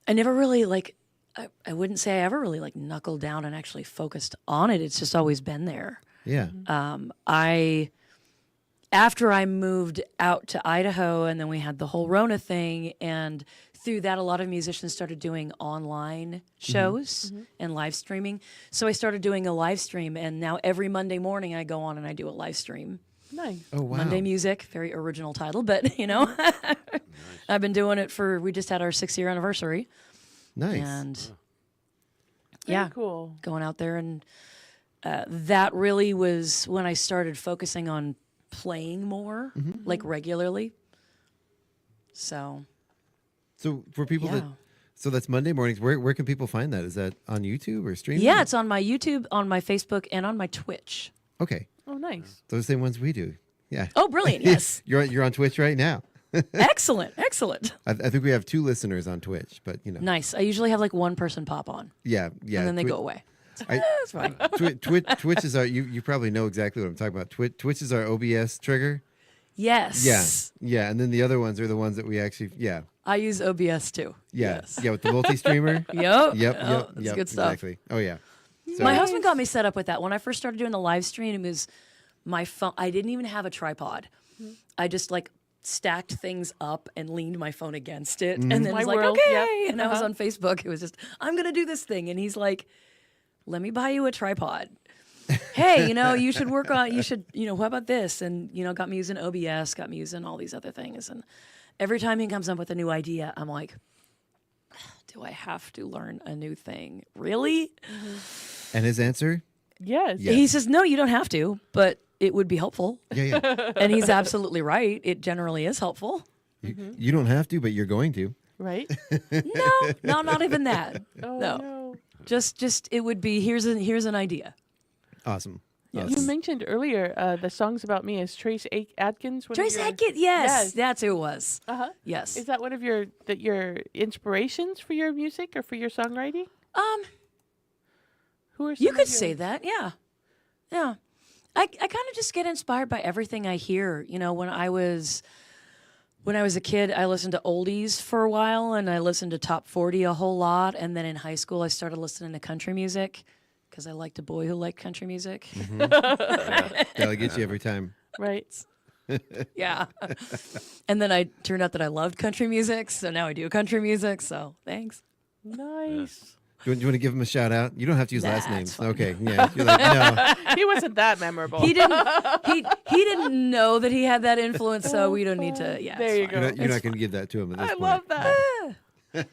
never really I wouldn't say I ever really knuckled down and actually focused on it. It's just always been there. Yeah. After I moved out to Idaho, and then we had the whole Rona thing, and through that, a lot of musicians started doing online shows and live streaming. So I started doing a live stream, and now every Monday morning I go on and I do a live stream. Nice. Oh, wow. Monday Music, very original title, but I've been doing it we just had our 6-year anniversary. Nice. And Very cool. Going out there, and that really was when I started focusing on playing more, regularly. So for people so that's Monday mornings. Where can people find that? Is that on YouTube or streaming? Yeah, it's on my YouTube, on my Facebook, and on my Twitch. Okay. Oh, nice. Those same ones we do. Yeah. Oh, brilliant. Yes. You're on Twitch right now. Excellent. I think we have 2 listeners on Twitch, but Nice. I usually have one person pop on. Yeah. And then they go away. That's fine. Twitch is our. You probably know exactly what I'm talking about. Twitch is our OBS trigger. Yes. Yeah. And then the other ones are the ones that we actually. Yeah. I use OBS too. Yeah. Yes. Yeah, with the multi-streamer. Yep. That's good stuff. Exactly. Oh yeah. So, my husband got me set up with that. When I first started doing the live stream, it was my phone. I didn't even have a tripod. I just stacked things up and leaned my phone against it, and then My was like, world. okay. Yep. And I was on Facebook. It was just, I'm gonna do this thing, and he's like, let me buy you a tripod. Hey, you should work on. You should, how about this? And got me using OBS, got me using all these other things, and every time he comes up with a new idea, I'm like, do I have to learn a new thing? Really? And his answer? Yes. He says, no, you don't have to, but it would be helpful. Yeah. And he's absolutely right. It generally is helpful. You don't have to, but you're going to. Right? No, not even that. Oh, no. Just it would be, here's an idea. Awesome. You mentioned earlier the songs about me is Trace Adkins. Trace Adkins, yes. That's who it was. Yes. Is that one of your inspirations for your music or for your songwriting? Who are some you could of your... say that, yeah. I kind of just get inspired by everything I hear. When I was a kid, I listened to oldies for a while, and I listened to top 40 a whole lot. And then in high school, I started listening to country music because I liked a boy who liked country music. That'll get you every time. Right. Yeah. And then I turned out that I loved country music, so now I do country music. So thanks. Nice. Do you want to give him a shout out? You don't have to use last names. fine. Okay. Yeah. You're like, no. He wasn't that memorable. He didn't know that he had that influence, so we don't need to. Yeah. There you go. You're not going to give that to him at this I point. love that. Nah.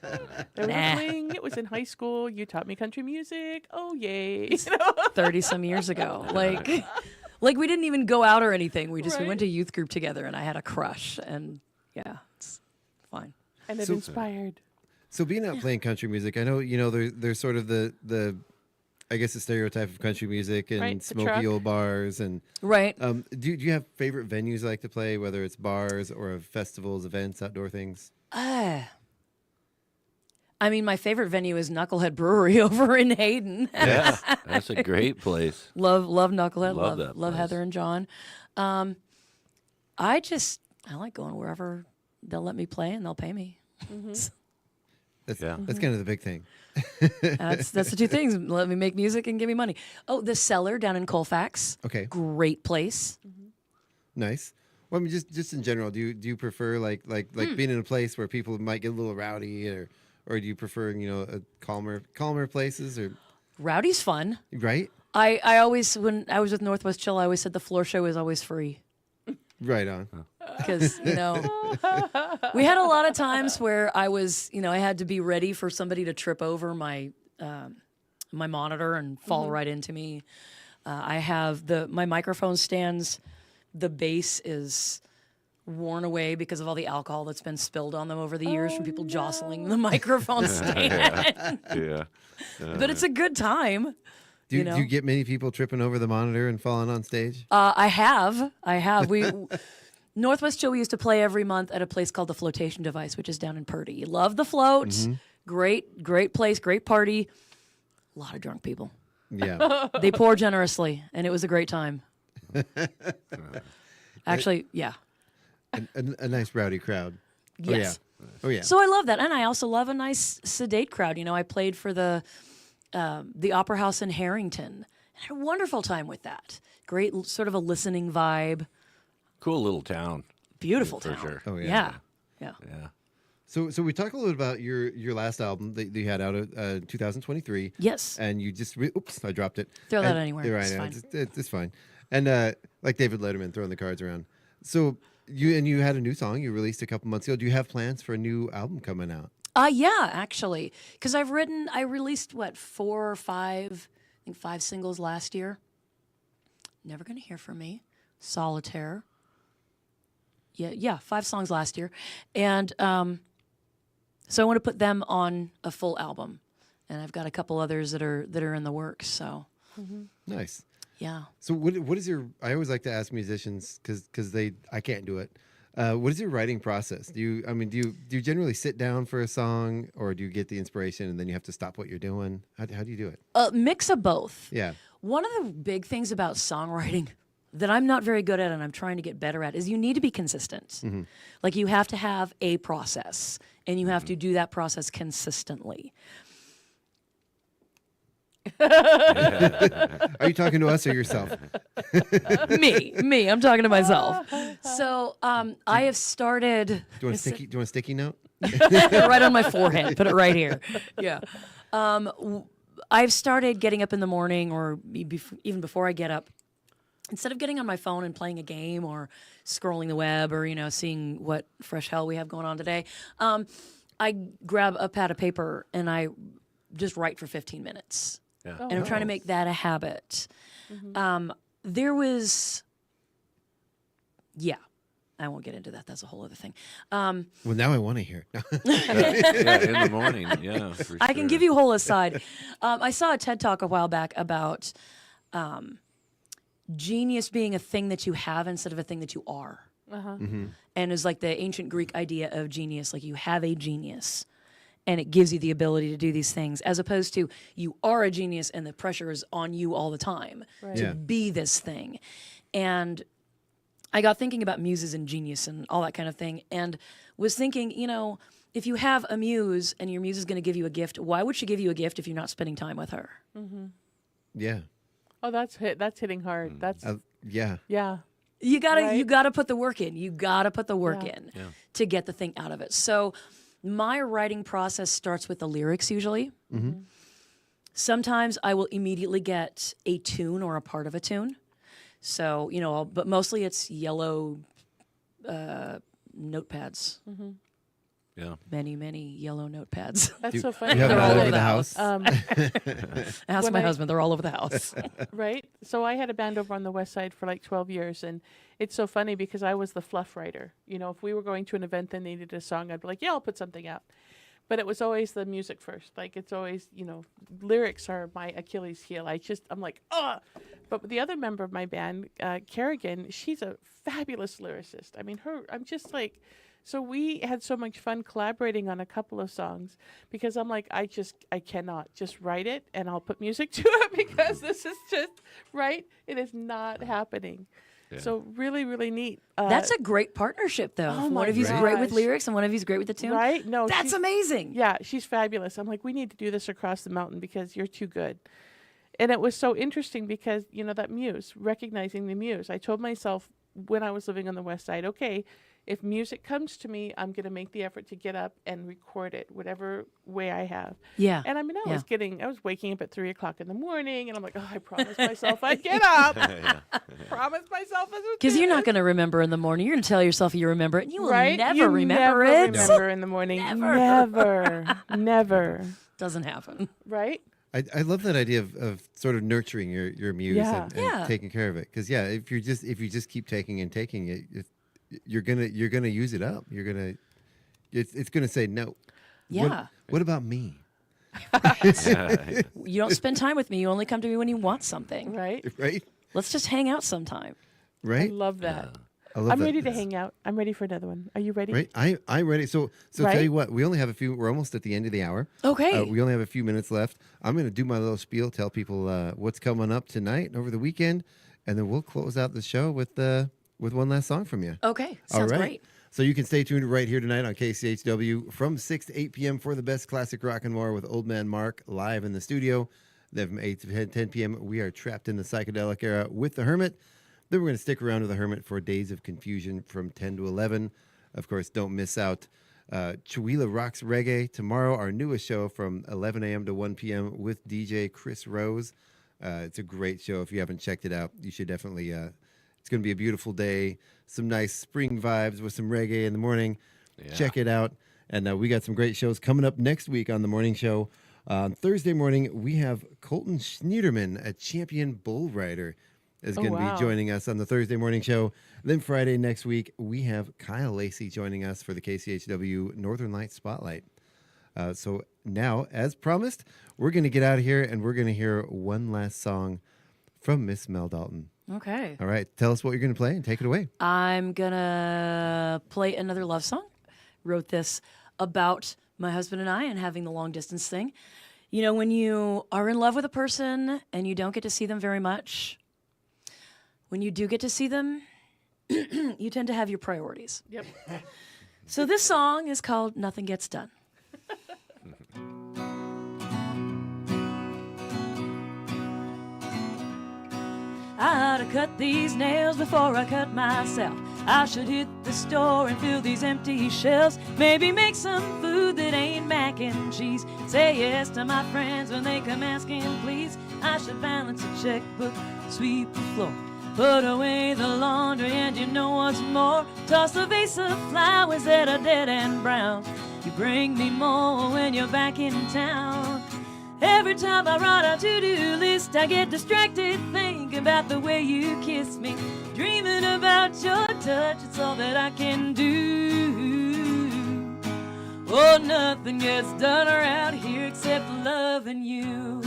There was Wing. It was in high school. You taught me country music. Oh, yay. 30-some years ago. Like we didn't even go out or anything. We went to youth group together, and I had a crush, and yeah, it's fine. And it inspired. So being out playing country music, I know there's sort of the I guess the stereotype of country music and Right, the smoky truck. old bars and right. Do you have favorite venues you like to play, whether it's bars or festivals, events, outdoor things? I mean, my favorite venue is Knucklehead Brewery over in Hayden. Yeah, that's a great place. Love Knucklehead. Love that Love place. Heather and John. I like going wherever they'll let me play and they'll pay me. That's kind of the big thing. That's the two things. Let me make music and give me money. Oh, the Cellar down in Colfax. Okay. Great place. Nice. Well, I mean, just in general, do you prefer like being in a place where people might get a little rowdy, or do you prefer a calmer places or? Rowdy's fun. Right. I always, when I was with Northwest Chill, I always said the floor show is always free. Right on. Because, we had a lot of times where I was, I had to be ready for somebody to trip over my my monitor and fall right into me. I have my microphone stands. The base is worn away because of all the alcohol that's been spilled on them over the years from people jostling the microphone stand. Yeah. But it's a good time. Do you get many people tripping over the monitor and falling on stage? I have. Northwest Joe, we used to play every month at a place called the Flotation Device, which is down in Purdy. Love the float. Mm-hmm. Great place, great party. A lot of drunk people. Yeah. They pour generously, and it was a great time. Actually, yeah. A nice rowdy crowd. Yes. Oh yeah. So I love that, and I also love a nice sedate crowd. I played for the Opera House in Harrington. And I had a wonderful time with that. Great, sort of a listening vibe. Cool little town. Beautiful for town. sure. Oh yeah. Yeah. So we talked a little bit about your last album that you had out of 2023. Yes. And you just oops, I dropped it. Throw that anywhere. Right, It's fine. It's fine. And like David Letterman throwing the cards around. So you had a new song you released a couple months ago. Do you have plans for a new album coming out? Yeah, actually, because I released 4 or 5, I think 5 singles last year. Never Gonna Hear From Me, Solitaire. Yeah, 5 songs last year, and so I want to put them on a full album, and I've got a couple others that are in the works. So Nice. Yeah. So what is your? I always like to ask musicians because I can't do it. What is your writing process? Do you generally sit down for a song, or do you get the inspiration and then you have to stop what you're doing? How do you do it? Mix of both. Yeah. One of the big things about songwriting that I'm not very good at and I'm trying to get better at is you need to be consistent. Mm-hmm. Like you have to have a process and you have to do that process consistently. Are you talking to us or yourself? Me. I'm talking to myself. So I have started. Do you want a sticky note? Right on my forehead. Put it right here. Yeah. I've started getting up in the morning, or even before I get up. Instead of getting on my phone and playing a game or scrolling the web or seeing what fresh hell we have going on today, I grab a pad of paper and I just write for 15 minutes. Yeah. And I'm trying to make that a habit. There was, I won't get into that. That's a whole other thing. Well, now I want to hear. Yeah, in the morning. Yeah, for I can give you a whole aside. I saw a TED Talk a while back about genius being a thing that you have instead of a thing that you are. And it's like the ancient Greek idea of genius, like you have a genius. And it gives you the ability to do these things, as opposed to you are a genius and the pressure is on you all the time to be this thing. And I got thinking about muses and genius and all that kind of thing, and was thinking, if you have a muse and your muse is going to give you a gift, why would she give you a gift if you're not spending time with her? Yeah. Oh, that's hitting hard. That's yeah. Yeah. You gotta put the work in. You gotta put the work in to get the thing out of it. So my writing process starts with the lyrics usually. Sometimes I will immediately get a tune or a part of a tune. So, but mostly it's yellow notepads. Yeah. Many, many yellow notepads. That's so funny. You have They're it all all over over the the house. house? Ask my husband. They're all over the house. Right? So I had a band over on the west side for like 12 years, and it's so funny because I was the fluff writer. If we were going to an event that needed a song, I'd be like, yeah, I'll put something out. But it was always the music first. Like, it's always, lyrics are my Achilles heel. I'm like, ugh. But the other member of my band, Kerrigan, she's a fabulous lyricist. I'm just like, so we had so much fun collaborating on a couple of songs because I'm like, I cannot just write it and I'll put music to it because this is just, right? It is not happening. Yeah. So really, really neat. That's a great partnership, though. Oh One of you's great with lyrics and one of you's great with the tune. Right? No, that's amazing. Yeah, she's fabulous. I'm like, we need to do this across the mountain because you're too good. And it was so interesting because, that muse, recognizing the muse. I told myself when I was living on the west side, okay, if music comes to me, I'm going to make the effort to get up and record it, whatever way I have. Yeah. And I was waking up at 3:00 in the morning, and I'm like, I promised myself I'd get up. Promised myself I would. Because you're not going to remember in the morning. You're going to tell yourself you remember it, and you will never remember it. Never remember in the morning. Never. Doesn't happen. Right? I love that idea of sort of nurturing your muse and taking care of it. Because if you just keep taking and taking it, you're gonna use it up. It's gonna say no. Yeah. What about me? You don't spend time with me. You only come to me when you want something. Right. Right. Let's just hang out sometime. Right. I love that. I'm ready to hang out. I'm ready for another one. Are you ready? Right. I'm ready. So Right? tell you what, we only have a few. We're almost at the end of the hour. Okay. We only have a few minutes left. I'm going to do my little spiel, tell people what's coming up tonight and over the weekend, and then we'll close out the show with one last song from you. Okay. Sounds great. So you can stay tuned right here tonight on KCHW from 6 to 8 p.m. for the best classic rock and more with Old Man Mark live in the studio. Then from 8 to 10 p.m., we are trapped in the psychedelic era with The Hermit. Then we're going to stick around with The Hermit for Days of Confusion from 10 to 11. Of course, don't miss out. Chihuahua Rocks Reggae tomorrow, our newest show from 11 a.m. to 1 p.m. with DJ Chris Rose. It's a great show. If you haven't checked it out, you should definitely. It's going to be a beautiful day. Some nice spring vibes with some reggae in the morning. Yeah. Check it out. And we got some great shows coming up next week on the morning show. Thursday morning, we have Colton Schneiderman, a champion bull rider, is going to be joining us on the Thursday morning show. Then Friday next week, we have Kyle Lacey joining us for the KCHW Northern Lights Spotlight. So now, as promised, we're going to get out of here and we're going to hear one last song from Miss Mel Dalton. Okay. All right. Tell us what you're going to play and take it away. I'm going to play another love song. Wrote this about my husband and I and having the long distance thing. You know, when you are in love with a person and you don't get to see them very much, when you do get to see them, you tend to have your priorities. Yep. So this song is called Nothing Gets Done. I ought to cut these nails before I cut myself. I should hit the store and fill these empty shelves. Maybe make some food that ain't mac and cheese. Say yes to my friends when they come asking please. I should balance a checkbook, sweep the floor, put away the laundry, and you know what's more, toss a vase of flowers that are dead and brown. You bring me more when you're back in town. Every time I write a to-do list, I get distracted thinking about the way you kiss me. Dreaming about your touch, it's all that I can do. Oh, nothing gets done around here except loving you.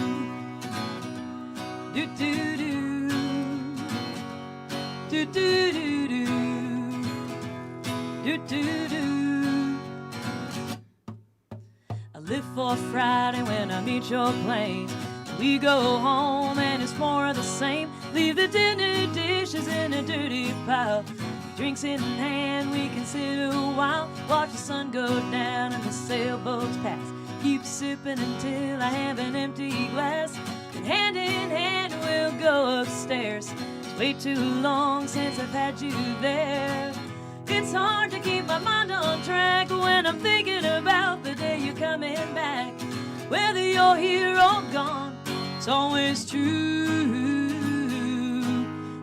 Do-do-do. Do-do-do-do. Do-do-do. I live for Friday when I meet your plane. We go home and it's more of the same. Leave the dinner dishes in a dirty pile. Drinks in hand, we can sit a while. Watch the sun go down and the sailboats pass. Keep sipping until I have an empty glass. And hand in hand we'll go upstairs. It's way too long since I've had you there. It's hard to keep my mind on track when I'm thinking about the day you're coming back. Whether you're here or gone, it's always true.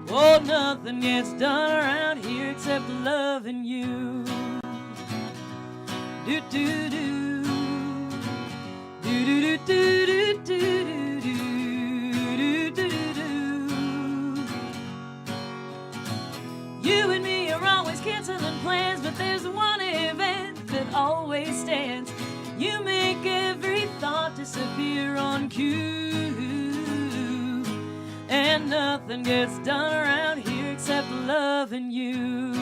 Oh, nothing gets done around here except loving you. Do-do-do. Do-do-do-do-do-do-do-do-do-do. You and me are always canceling plans, but there's one event that always stands. You make every thought disappear on cue. And nothing gets done around here except loving you.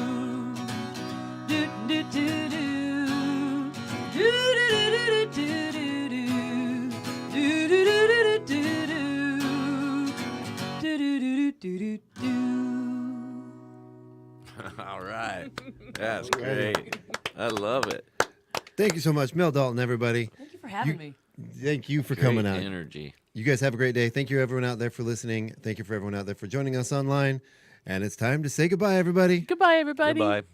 Do-do-do-do. Do-do-do-do-do-do-do. Do-do-do-do-do-do. Do-do-do-do-do-do. All right. That's great. I love it. Thank you so much, Mel Dalton, everybody. Thank you for having me. Thank you for Great coming out. energy. You guys have a great day. Thank you, everyone out there, for listening. Thank you for everyone out there for joining us online. And it's time to say goodbye, everybody. Goodbye, everybody. Goodbye.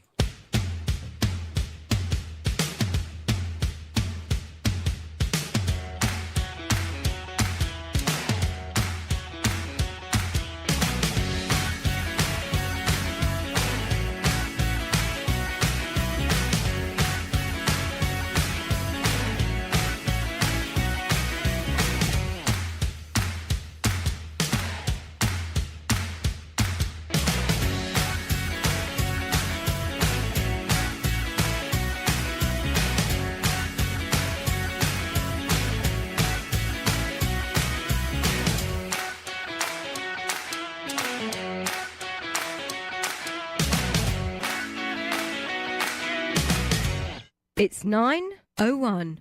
It's 9:01.